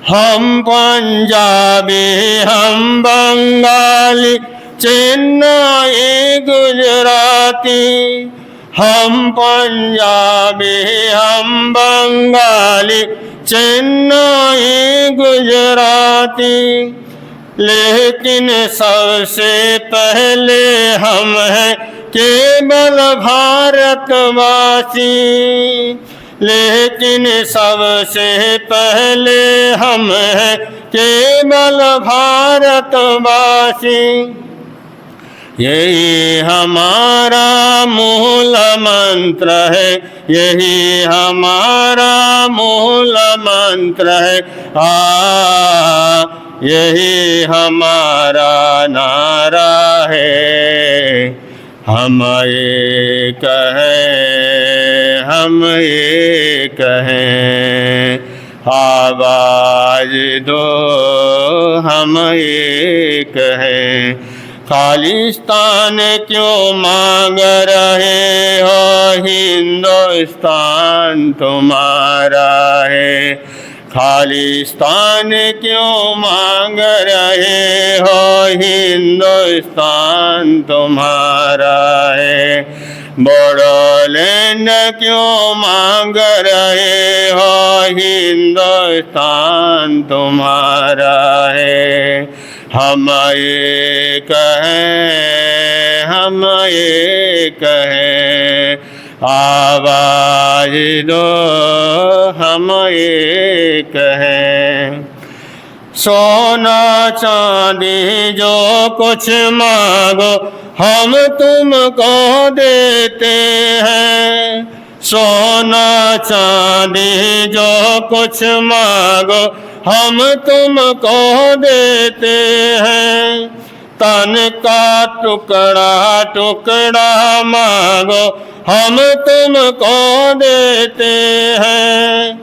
हम पंजाबी, हम बंगाली, चेन्नई गुजराती। हम पंजाबी, हम बंगाली, चेन्नई गुजराती। लेकिन सबसे पहले हम हैं केवल भारतवासी। लेकिन सबसे पहले हम हैं केवल भारतवासी। यही हमारा मूल मंत्र है, यही हमारा मूल मंत्र है। यही हमारा नारा है। हम एक हैं, हम एक हैं। आवाज दो, हम एक हैं। खालिस्तान क्यों मांग रहे हो, हिंदुस्तान तुम्हारा है। खालिस्तान क्यों मांग रहे हो, हिंदुस्तान तुम्हारा है। बोडोलैंड क्यों मांग रहे हो, हिंदुस्तान तुम्हारा है। हम एक हैं, हम एक हैं। आवाज दो हम एक हैं। सोना चांदी जो कुछ मांगो हम तुमको देते हैं। सोना चांदी जो कुछ मांगो हम तुमको देते हैं। तन का टुकड़ा टुकड़ा मांगो हम तुमको देते हैं।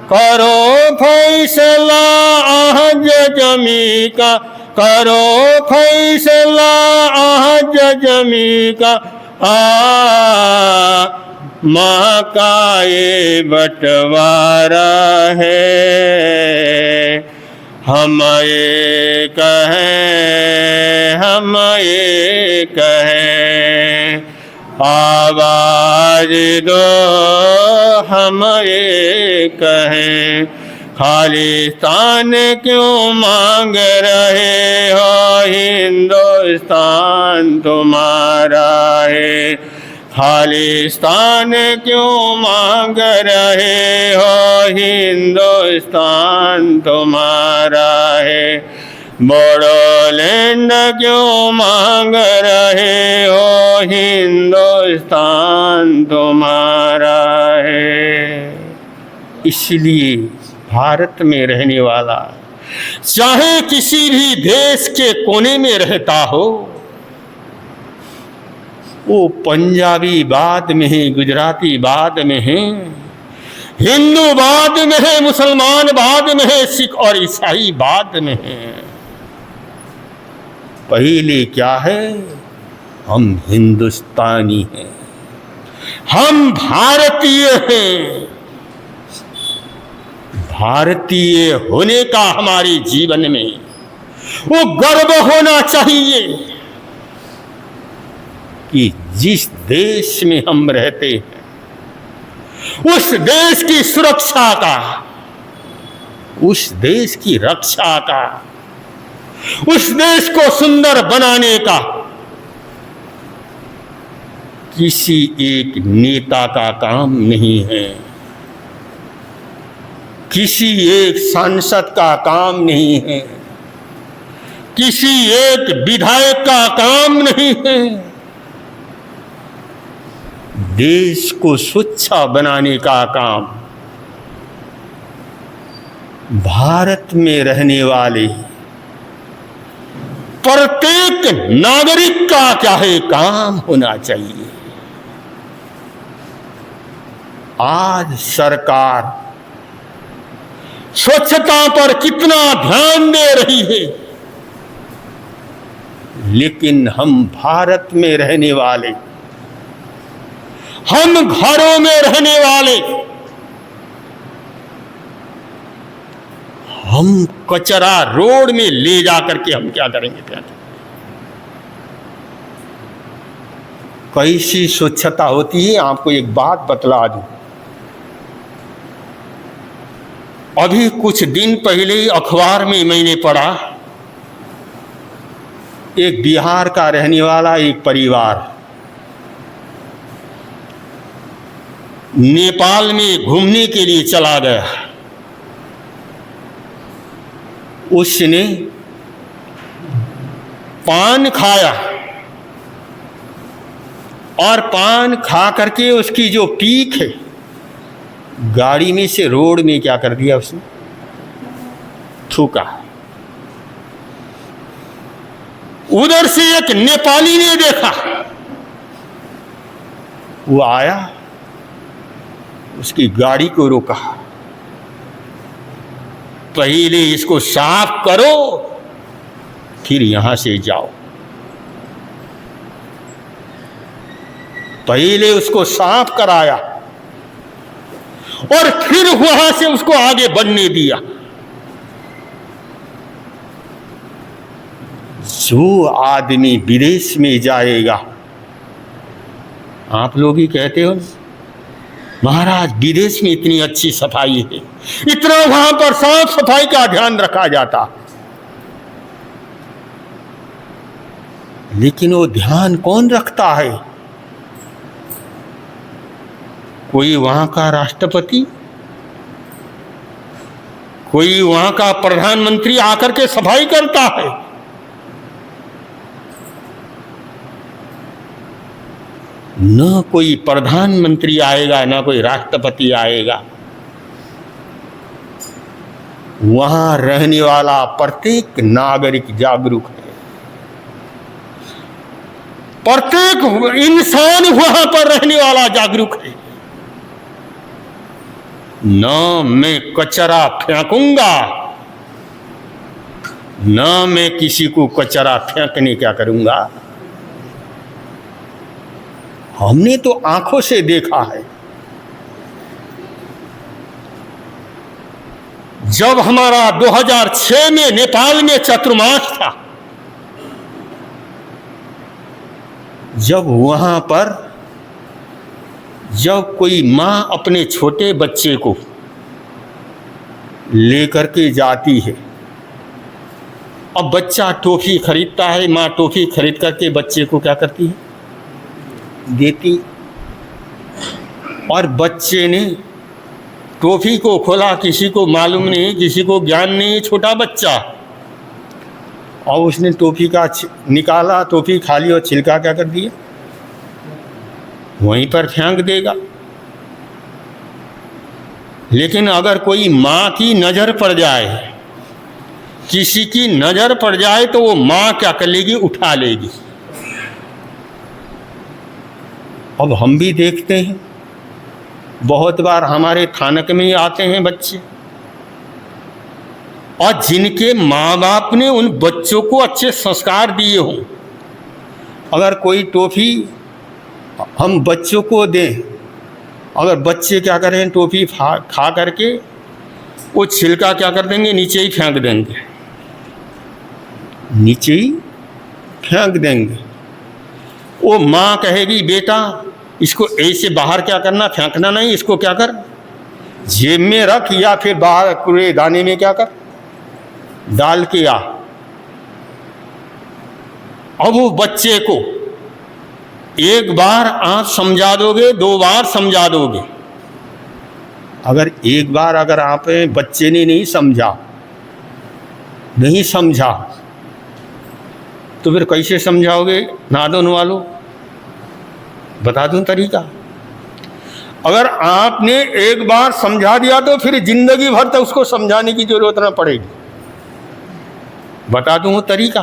करो फैसला आज जमी का, करो फैसला आज जमी का। माँ का ये बंटवारा है, हम एक हैं, हम एक हैं। आवाज दो हम एक हैं। खालिस्तान क्यों मांग रहे हो, हिंदुस्तान तुम्हारा है। खालिस्तान क्यों मांग रहे हो, हिंदुस्तान तुम्हारा है। बोडोलैंड क्यों मांग रहे हो, हिंदुस्तान तुम्हारा है। इसलिए भारत में रहने वाला चाहे किसी भी देश के कोने में रहता हो, वो पंजाबी बाद में है, गुजराती बाद में है, हिंदू बाद में है, मुसलमान बाद में है, सिख और ईसाई बाद में है। पहले क्या है, हम हिंदुस्तानी हैं, हम भारतीय हैं। भारतीय होने का हमारे जीवन में वो गर्व होना चाहिए कि जिस देश में हम रहते हैं उस देश की सुरक्षा का, उस देश की रक्षा का, उस देश को सुंदर बनाने का किसी एक नेता का काम नहीं है, किसी एक सांसद का काम नहीं है, किसी एक विधायक का काम नहीं है। देश को स्वच्छ बनाने का काम भारत में रहने वाले प्रत्येक नागरिक का क्या है, काम होना चाहिए। आज सरकार स्वच्छता पर कितना ध्यान दे रही है, लेकिन हम भारत में रहने वाले, हम घरों में रहने वाले, हम कचरा रोड में ले जाकर के हम क्या करेंगे? कैसी स्वच्छता होती है, आपको एक बात बतला दूं। अभी कुछ दिन पहले अखबार में मैंने पढ़ा, एक बिहार का रहने वाला एक परिवार नेपाल में घूमने के लिए चला गया। उसने पान खाया और पान खा करके उसकी जो पीक है गाड़ी में से रोड में क्या कर दिया, उसने थूका। उधर से एक नेपाली ने देखा, वो आया, उसकी गाड़ी को रोका, पहले इसको साफ करो फिर यहां से जाओ। पहले उसको साफ कराया और फिर वहां से उसको आगे बढ़ने दिया। जो आदमी विदेश में जाएगा, आप लोग ही कहते हो महाराज विदेश में इतनी अच्छी सफाई है, इतना वहां पर साफ सफाई का ध्यान रखा जाता, लेकिन वो ध्यान कौन रखता है? कोई वहाँ का राष्ट्रपति, कोई वहाँ का प्रधानमंत्री आकर के सफाई करता है। न कोई प्रधानमंत्री आएगा, न कोई राष्ट्रपति आएगा। वहाँ रहने वाला प्रत्येक नागरिक जागरूक है, प्रत्येक इंसान वहाँ पर रहने वाला जागरूक है। न मैं कचरा फेंकूंगा, न मैं किसी को कचरा फेंकने क्या करूंगा। हमने तो आंखों से देखा है, जब हमारा 2006 में नेपाल में चतुर्मास था, जब वहां पर जब कोई माँ अपने छोटे बच्चे को लेकर के जाती है, अब बच्चा टॉफी खरीदता है, माँ टॉफी खरीद करके बच्चे को क्या करती है, देती। और बच्चे ने टॉफी को खोला, किसी को मालूम नहीं, किसी को ज्ञान नहीं, छोटा बच्चा, और उसने टॉफी का निकाला, टॉफी खा ली और छिलका क्या कर दिया, वहीं पर फेंक देगा। लेकिन अगर कोई माँ की नज़र पड़ जाए, किसी की नज़र पड़ जाए, तो वो माँ क्या कर लेगी, उठा लेगी। अब हम भी देखते हैं, बहुत बार हमारे थानक में ही आते हैं बच्चे, और जिनके माँ बाप ने उन बच्चों को अच्छे संस्कार दिए हों, अगर कोई टॉफी हम बच्चों को दें, अगर बच्चे क्या करें, टॉफी खा करके वो छिलका क्या कर देंगे, नीचे ही फेंक देंगे, नीचे ही फेंक देंगे। वो माँ कहेगी, बेटा इसको ऐसे बाहर क्या करना, फेंकना नहीं, इसको क्या कर, जेब में रख, या फिर बाहर कूड़ेदाने में क्या कर, डाल के आ। अब वो बच्चे को एक बार आप समझा दोगे, 2 बार समझा दोगे, अगर एक बार अगर आप बच्चे ने नहीं समझा तो फिर कैसे समझाओगे नादन वालों? बता दूं तरीका। अगर आपने एक बार समझा दिया तो फिर जिंदगी भर तक उसको समझाने की जरूरत न पड़ेगी। बता दूं तरीका।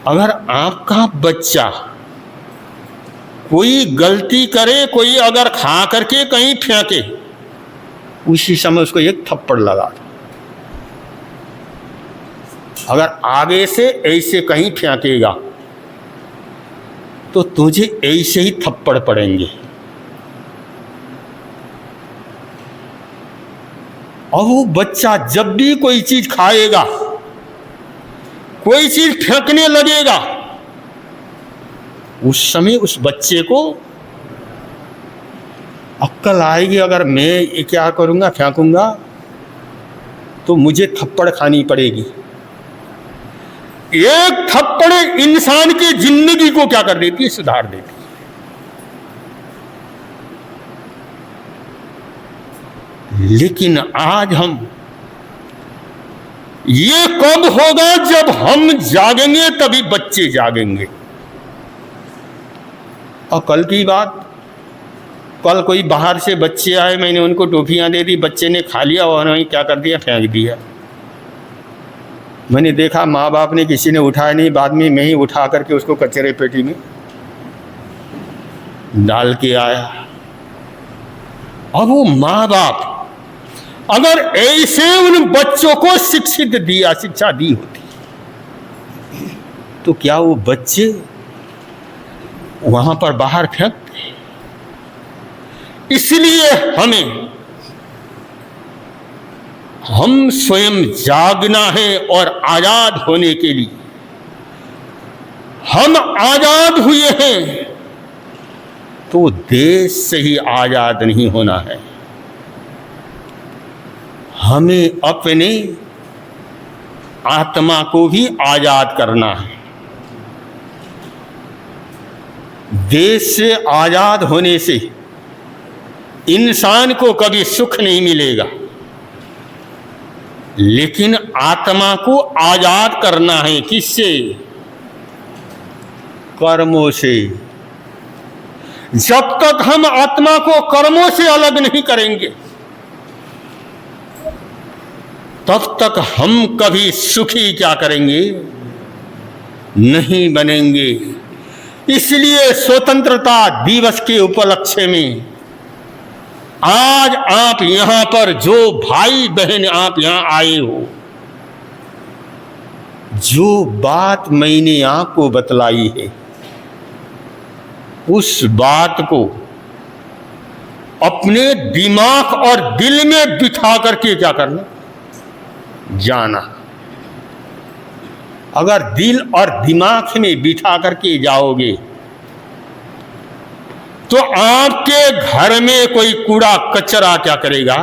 अगर आपका बच्चा कोई गलती करे, कोई अगर खा करके कहीं फेंके, उसी समय उसको एक थप्पड़ लगा दो। अगर आगे से ऐसे कहीं फेंकेगा तो तुझे ऐसे ही थप्पड़ पड़ेंगे। और वो बच्चा जब भी कोई चीज खाएगा, कोई चीज फेंकने लगेगा, उस समय उस बच्चे को अक्ल आएगी, अगर मैं ये क्या करूंगा, फेंकूंगा तो मुझे थप्पड़ खानी पड़ेगी। एक थप्पड़ इंसान की जिंदगी को क्या कर देती है, सुधार देती है। लेकिन आज हम, ये कब होगा, जब हम जागेंगे तभी बच्चे जागेंगे। और कल की बात, कल कोई बाहर से बच्चे आए, मैंने उनको टॉफियां दे दी, बच्चे ने खा लिया और वहीं क्या कर दिया, फेंक दिया। मैंने देखा माँ बाप ने, किसी ने उठाया नहीं, बाद में मैं ही उठा करके उसको कचरे पेटी में डाल के आया। अब वो माँ बाप अगर ऐसे उन बच्चों को शिक्षा दी होती, तो क्या वो बच्चे वहां पर बाहर फेंकते? इसलिए हम स्वयं जागना है, और आजाद होने के लिए हम आजाद हुए हैं तो देश से ही आजाद नहीं होना है, हमें अपने आत्मा को भी आजाद करना है। देश से आजाद होने से इंसान को कभी सुख नहीं मिलेगा, लेकिन आत्मा को आजाद करना है। किससे? कर्मों से। जब तक हम आत्मा को कर्मों से अलग नहीं करेंगे, तब तक हम कभी सुखी क्या करेंगे? नहीं बनेंगे। इसलिए स्वतंत्रता दिवस के उपलक्ष्य में आज आप यहां पर जो भाई बहन आप यहां आए हो, जो बात मैंने आपको बतलाई है, उस बात को अपने दिमाग और दिल में बिठा करके क्या करना? जाना। अगर दिल और दिमाग में बिठा करके जाओगे तो आपके घर में कोई कूड़ा कचरा क्या करेगा?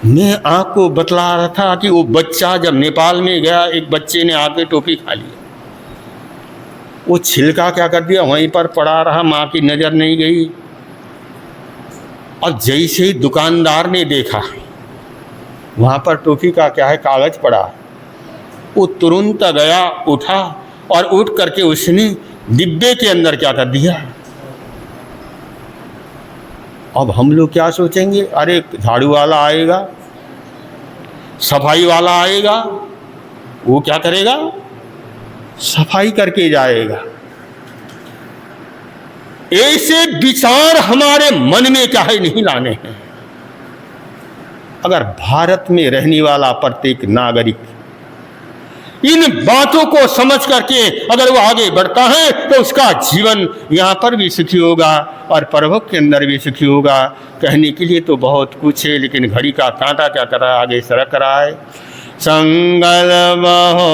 मैं आपको बतला रहा था कि वो बच्चा जब नेपाल में गया, एक बच्चे ने आके टोपी खा ली, वो छिलका क्या कर दिया? वहीं पर पड़ा रहा, मां की नजर नहीं गई। और जैसे ही दुकानदार ने देखा वहां पर टोपी का क्या है, कागज पड़ा, वो तुरंत गया, उठा और उठ करके उसने डिब्बे के अंदर क्या कर दिया। अब हम लोग क्या सोचेंगे? अरे झाड़ू वाला आएगा, सफाई वाला आएगा, वो क्या करेगा? सफाई करके जाएगा। ऐसे विचार हमारे मन में क्या है, नहीं लाने हैं। अगर भारत में रहने वाला प्रत्येक नागरिक इन बातों को समझ करके अगर वो आगे बढ़ता है तो उसका जीवन यहाँ पर भी सुखी होगा और परलोक के अंदर भी सुखी होगा। कहने के लिए तो बहुत कुछ है, लेकिन घड़ी का कांटा क्या कर रहा है, आगे सरक रहा है। संकल्प हो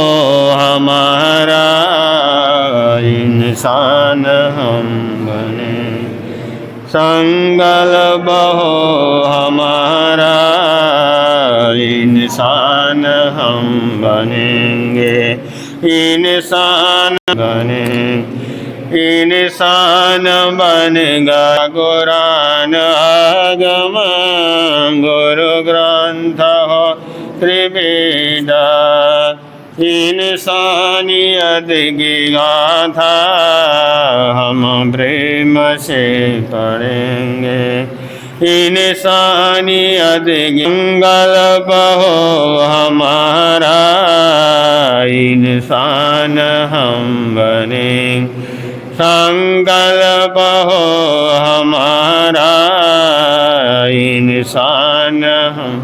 हमारा इंसान हम बने, संकल्प हो हमारा इंसान हम बनेंगे, इंसान बने, इंसान बनेगा। कुरान आगम गुरु ग्रंथ हो त्रिवेदा, इंसानियत की गाथा हम प्रेम से पढ़ेंगे। इंसानियत संकल्प हो हमारा इंसान हम बने, संकल्प हो हमारा इंसान हम।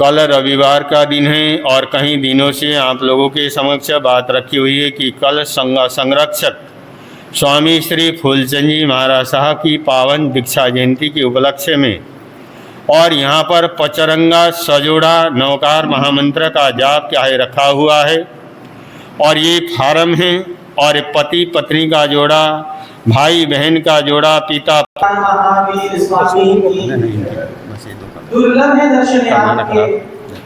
कल रविवार का दिन है और कई दिनों से आप लोगों के समक्ष बात रखी हुई है कि कल संरक्षक स्वामी श्री फूलचंद जी महाराज साहब की पावन दीक्षा जयंती के उपलक्ष्य में और यहाँ पर पचरंगा सजोड़ा नवकार महामंत्र का जाप क्या है रखा हुआ है। और ये फार्म है और पति पत्नी का जोड़ा, भाई बहन का जोड़ा, पिता दुर्लभ है दर्शन आपके,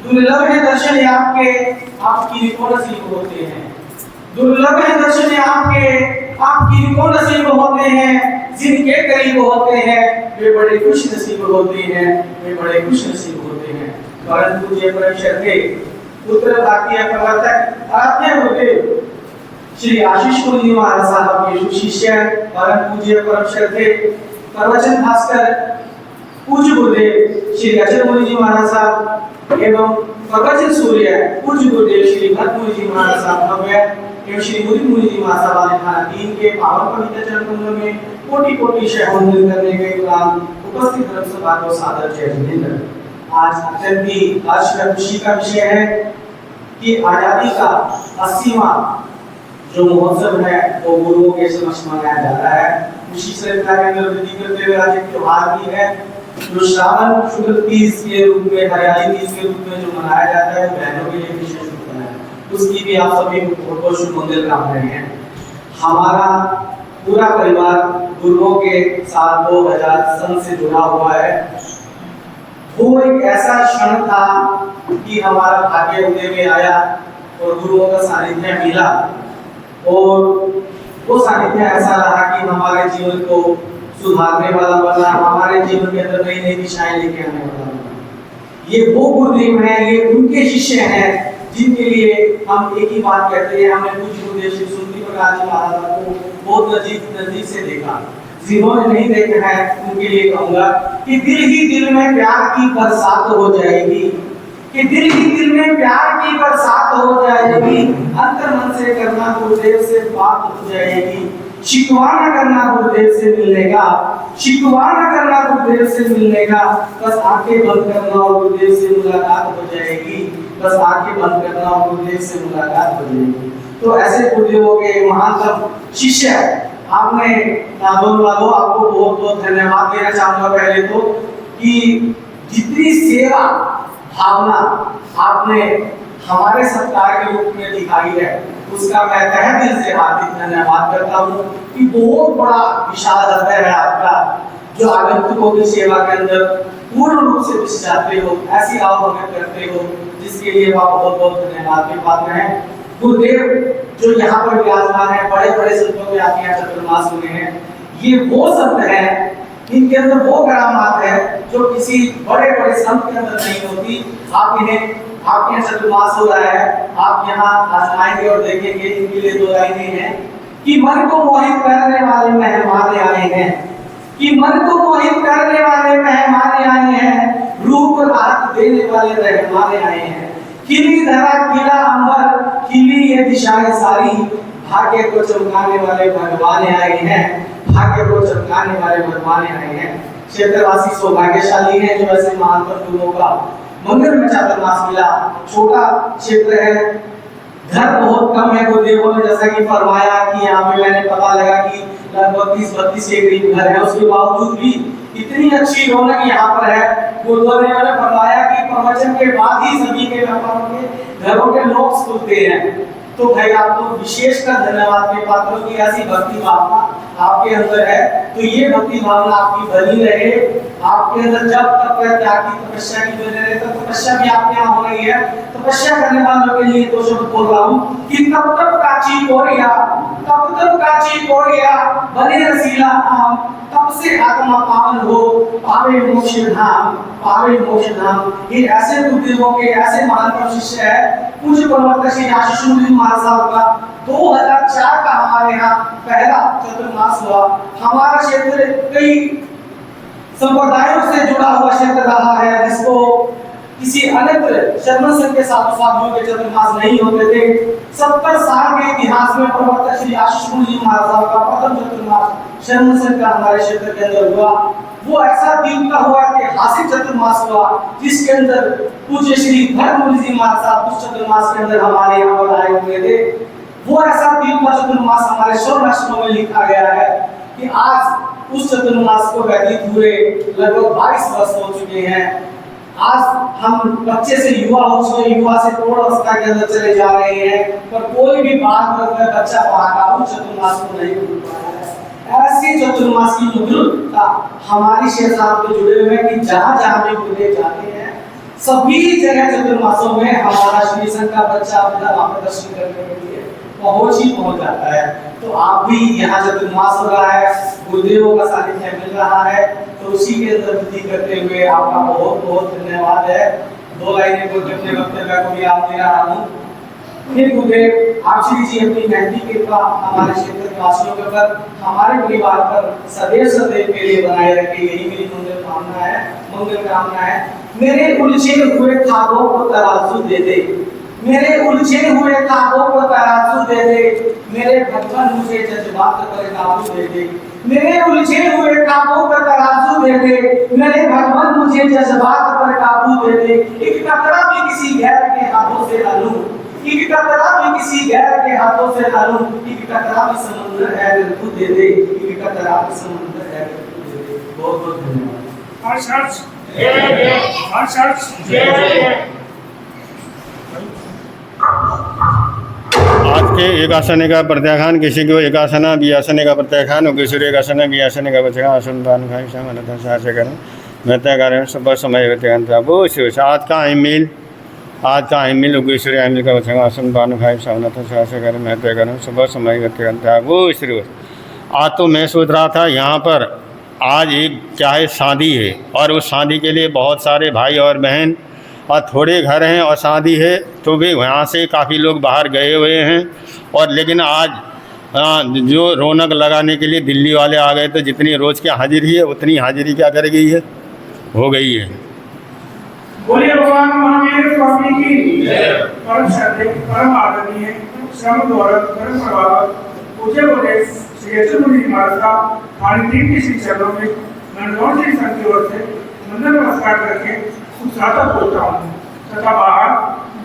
दुर्लभ है दर्शन आपके, आपकी रिपोर्ट नसीब होते हैं। दुर्लभ है दर्शन आपके, आपकी रिपोर्ट नसीब होते हैं। जिनके करीब होते हैं वे बड़े खुश नसीब होते हैं, वे बड़े खुश नसीब होते हैं। परम पूज्य परम श्रद्धे उत्तर भारतीय प्रवर्तक आराध्य गुरुदेव श्री आशीष गुरु जी महाराज साहब के शिष्य परम पूज्य परम श्रद्धे प्रवचन भास्कर पूज्य गुरुदेव श्री अचल मुनि जी महाराज साहब एवं प्रवचन सूर्य पूज्य गुरुदेव श्री भक्त मुनि जी महाराज साहब भव्य एवं श्री मुनि जी महाराज साहब वाले खाना तीन के पावन पवित्र चरण कमलों में कोटि कोटि शहमंदिर करने के उपरांत उपस्थित धर्म सभा को सादर जय जिनेंद्र। आज अत्यंत ही हर्ष व खुशी का विषय है कि आजादी का 80वां जो महोत्सव है वो गुरुओं के समक्ष मनाया जा रहा है। खुशी से वृद्धि करते हुए आज एक त्योहार भी है जो श्रावण शुक्ल तीज के रूप में, हरियाली तीज के रूप में जो मनाया जाता है, वो बहनों के लिए विशेष होता है। उसकी भी आप सभी को बहुत बहुत शुभमंगल कामनाएं हैं। हमारा पूरा परिवार गुरुओं के साथ 2000 सन से जुड़ा हुआ है। वो एक ऐसा क्षण था कि हमारा भाग्य उदय में आया और गुरुओं का सानिध्य मिला और वो सानिध्य ऐसा रहा कि हमारे जीवन को सुधारने वाला बना, हमारे जीवन के अंदर नई नई दिशाएं लेके आने वाला बना। ये वो गुरुदेव हैं, ये उनके शिष्य हैं जिनके लिए हम एक ही बात कहते हैं। हमने पूज्य गुरुदेव श्री सुंदरी प्रकाश जी महाराज को बहुत नजदीक से देखा। जिन्होंने नहीं देखा है उनके लिए कहूंगा कि दिल ही दिल में प्यार की बरसात हो जाएगी, कि दिल ही दिल में प्यार की बरसात हो जाएगी। अंतर मन से करना गुरुदेव से बात हो जाएगी। शिकवा न करना गुरुदेव से मिलने का, शिकवा न करना गुरुदेव से मिलने का। बस आंखें बंद करना और गुरुदेव से मुलाकात हो जाएगी। बस आंखें बंद करना और गुरुदेव से मुलाकात हो जाएगी। तो ऐसे गुरुदेवों के महानतम शिष्य आपने दोनों वालों आपको बहुत बहुत धन्यवाद देना चाहूंगा। पहले तो कि जितनी सेवा भावना आपने हमारे सत्कार के रूप में दिखाई है उसका मैं तहे दिल से हार्दिक धन्यवाद करता हूँ कि बहुत बड़ा विशाल हृदय है आपका, जो आगंतुकों की सेवा के अंदर पूर्ण रूप से घुस जाते हो, ऐसी आवभगत करते हो, जिसके लिए आप बहुत बहुत धन्यवाद के पात्र हैं। गुरुदेव जो यहाँ पर विराजमान है, बड़े बड़े संतों के आपके यहाँ चतुर्मास हुए हैं, ये वो संत हैं, इनके अंदर वो करामात है जो किसी बड़े बड़े संत के अंदर नहीं होती। आप इन्हें आपके यहाँ चतुर्मास हो रहा है, आप यहाँ आजमाएंगे और देखेंगे। इनके लिए दो लाइनें हैं कि मन को मोहित करने वाले मेहमान आए हैं, कि मन को मोहित करने वाले मेहमान आए हैं, रूप राहत देने वाले रहमान आए हैं। खिली धरा खिला अंबर, खिली ये दिशाएं सारी, भाग्य को चमकाने वाले भगवान आए हैं, भाग्य को चमकाने वाले भगवान आए हैं। क्षेत्रवासी सौभाग्यशाली हैं जो ऐसे महान गुरुओं का मंदिर में चातुर्मास मिला। छोटा क्षेत्र है, घर बहुत कम है। गुरुदेवों ने जैसा कि फरमाया कि यहाँ पे मैंने पता लगा कि लगभग 30-32 के करीब घर है, उसके बावजूद भी इतनी अच्छी रौनक यहाँ पर है। गुरुदेव ने फरमाया कि प्रवचन के बाद ही सभी के घरों के लोग खुलते हैं। तो भाई आपको विशेष कर धन्यवाद के पात्र की ऐसी भक्ति भावना आपके अंदर है। तो ये भक्ति भावना आपकी बनी रहे, आपके अंदर जब तक त्याग की तपस्या की बनी रहे। तो तपस्या भी आपके यहाँ हो रही है। तपस्या करने वालों के लिए दो शब्द बोल रहा हूँ कि तब तक काची कोरिया, तब तक काची कोरिया, बने रसीला आम, तब से आत्मा पावन हो, पावे मोक्ष धाम, पावे मोक्ष धाम। ये ऐसे गुरुदेवों के ऐसे महान शिष्य है। पूज्य प्रवक्ता श्री आशीष महाराज साहब का 2004 का हमारे यहाँ पहला चतुर्मास हुआ। हमारा क्षेत्र कई संप्रदायों से जुड़ा हुआ क्षेत्र रहा है, जिसको किसी अन्य शरण संघ के साधुओं के चतुर्मास नहीं होते थे। 70 साल के इतिहास में प्रवक्ता श्री आशीष महाराज साहब का प्रथम चतुर्मास शरण संघ का हमारे क्षेत्र के अंदर हुआ। वो ऐसा दिन का हुआ कि ऐतिहासिक चतुर्मास हुआ जिसके अंदर पूज्य श्री धर्ममुनि जी महाराज साहब उस चतुर्मास के अंदर हमारे यहाँ पर आए हुए थे। वो ऐसा दिन का चतुर्मास हमारे स्वर्ण में लिखा गया है कि आज उस चतुर्मास को व्यतीत हुए लगभग 22 वर्ष हो चुके हैं। आज हम बच्चे से युवा हो चुके, युवा से प्रौढ़ अवस्था के अंदर चले जा रहे हैं, पर कोई भी बात करकर बच्चा पढ़ा उस चतुर्मास को नहीं भूल पाया है। ऐसी चतुर्मास की मधुरता हमारी शेर साहब के जुड़े हुए हैं कि जहाँ जहाँ भी गुरुदेव जाते हैं सभी जगह चतुर्मासों में हमारा श्री संघ का बच्चा अपना वहाँ पर दर्शन करने के लिए पहुँच जाता है। तो आप भी यहाँ चतुर्मास हो रहा है, गुरुदेवों का सानिध्य मिल रहा है, तो उसी के अंदर वृद्धि करते हुए आपका बहुत बहुत धन्यवाद है। दो लाइनें बोल के अपने वक्तव्य को विराम दे रहा हूँ। फिर गुरुदेव आप श्री जी अपनी मेहंदी कृपा हमारे क्षेत्र के वासियों के ऊपर, हमारे परिवार पर सदैव सदैव के लिए बनाए रखे, यही मेरी मंगल कामना है। मेरे उलझे हुए ख्वाबों को तराजू दे दे, मेरे उलझे हुए ख्वाबों को तराजू दे दे, मेरे भगवान मुझे जज्बात पर काबू दे दे, मेरे उलझे हुए ख्वाबों पर तराजू दे दे, मेरे भगवान मुझे जज्बात पर काबू दे दे। एक कतरा भी किसी गैर के हाथों से ना लूं, एक कतरा भी किसी गैर के हाथों से ना लूं, एक कतरा भी समुद्र है दिल को दे दे, एक कतरा भी समुद्र है दिल को दे दे। बहुत बहुत धन्यवाद। आज के एकासन का प्रत्याख्यान, किसी को एकासना व्यासन का प्रत्याख्यान और किसी एकासन व्यासन का प्रत्याख्यान आसनदान खाई सामने से करें। मैं तय करें सब समय आज का ईमेल आज टाइम मिल उगेश्वरी आमिल का वचनासन बानु भाई सवनत सहसे कर मैं तय करूँ सुबह समय व्यक्ति करता है वो श्री। आज तो मैं सोच रहा था यहाँ पर आज एक क्या है शादी है और उस शादी के लिए बहुत सारे भाई और बहन और थोड़े घर हैं और शादी है तो भी यहाँ से काफ़ी लोग बाहर गए हुए हैं। और लेकिन आज जो रौनक लगाने के लिए दिल्ली वाले आ गए तो जितनी रोज़ की हाजिरी है उतनी हाजिरी क्या कर गई है, हो गई है। बोलिए भगवान महावीर स्वामी की परम श्रद्धेय परम आदरणीय श्रम गौरव परम प्रभाव पूज्य बोले श्री मुनि महाराज का पानी की श्री चरणों में नंदगौर जी संघ की ओर से वंदन नमस्कार करके स्वागत बोलता हूँ तथा बाहर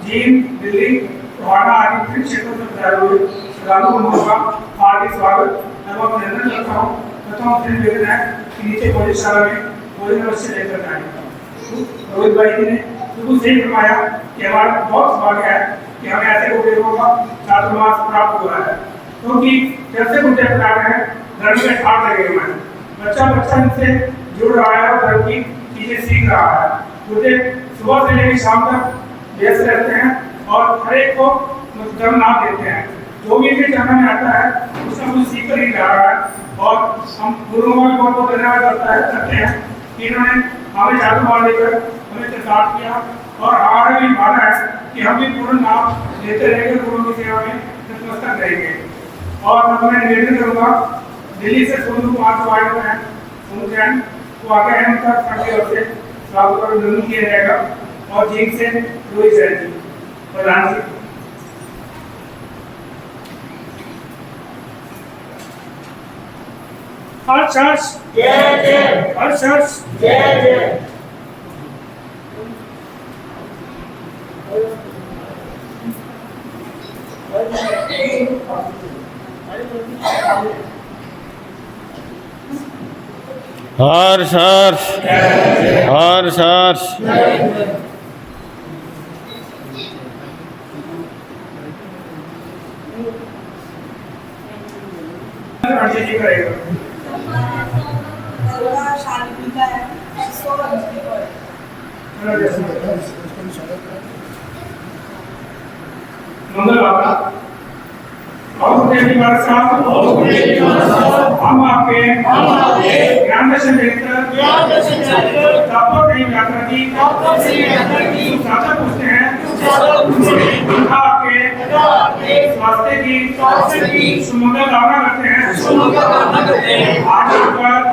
जीन दिल्ली रोहाना आदि विभिन्न क्षेत्रों से पधारे हुए श्रद्धालुओं का हार्दिक स्वागत एवं अभिनंदन करता हूँ तथा उनसे निवेदन है कि नीचे भोजनशाला में भोजन अवश्य लेकर जाएं। रोहित भाई जी ने बिल्कुल सही फरमाया कि हमारा बहुत सौभाग्य है कि हमें ऐसे गुरुदेवों का छात्रवास प्राप्त हुआ है क्योंकि जब से गुरुदेव बता रहे हैं धर्म में ठाट लगे हुए हैं, बच्चा इनसे जुड़ रहा है और धर्म की चीजें सीख रहा है। गुरुदेव सुबह से लेकर शाम तक व्यस्त रहते हैं और हर एक को धर्म नाम देते हैं। जो भी इनके चरण में आता है उसका कुछ सीख कर ही रहा है और हम गुरुओं का बहुत बहुत धन्यवाद करते हैं कि इन्होंने हमें जादू मार लेकर हमें तैयार किया और हमारा भी वादा है कि हम भी पूर्ण नाम लेते रहेंगे, गुरुओं की सेवा में नतमस्तक रहेंगे। और मैं निवेदन करूँगा दिल्ली से सोनू कुमार जो आए हुए हैं सोनू जैन तो आगे हैं उनका सबके ओर से स्वागत और अभिनंदन किया जाएगा और जीन से रोहित जैन जी प्रधान जी। हर्ष जय जय हर्ष जय जय। हर्ष हर्ष हर्ष हर्ष। मंगल बाबा और देवी साहब हम आपके ज्ञान दर्शन तापत नहीं यात्रा की सादा पूछते हैं आपके स्वास्थ्य की सुमंगल कामना करते हैं।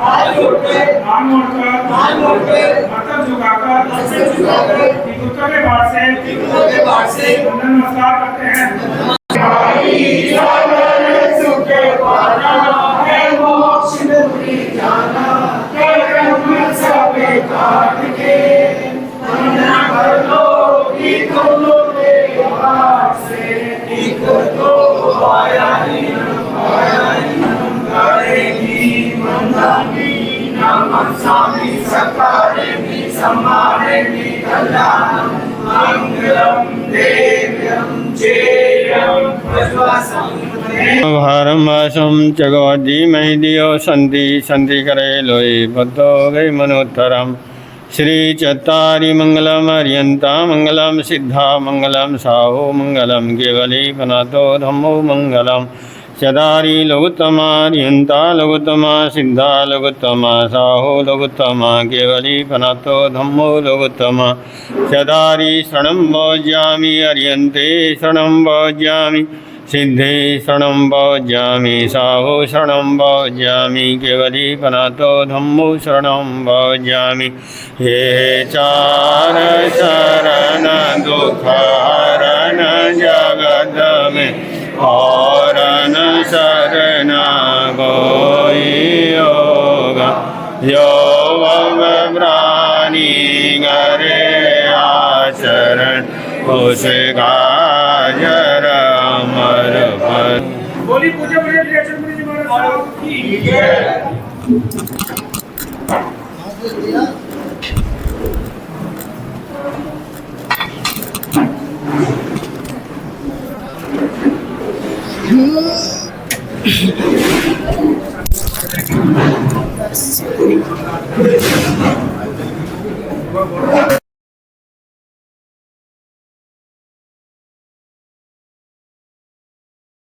आज उठकर नाम मोड़कर मतलब झुकाकर कुत्ता के बाढ़ से नमस्कार करते हैं। भारमासम चगवजी मही दियो संति संति करे लोई बद्धो गई मनोत्तरम श्री चत्तारी मंगलम अर्यंता मंगलम सिद्धा मंगलम साहो मंगलम केवली पनातो धम्मो मंगलम चदारी लघुत्तमा अर्यंता लघुत्तमा सिद्धा लघुत्तमा साहो लघुत्तमा केवली पनातो धम्मो लघुत्तमा चदारी शरणं भोज्यामि अर्यन्ते शरणं भोज्यामि सिद्धे शरणं भोज्यामि साहो शरणं भोज्यामि केवली पनातो धम्मो शरणं भोज्यामि। ये चार शरण दुख हरण जगत में और न शरण कोई होगा जो प्राणी करे आचरण उसका जर अमर फल। बोली पूजा बड़े जी महाराज की जय।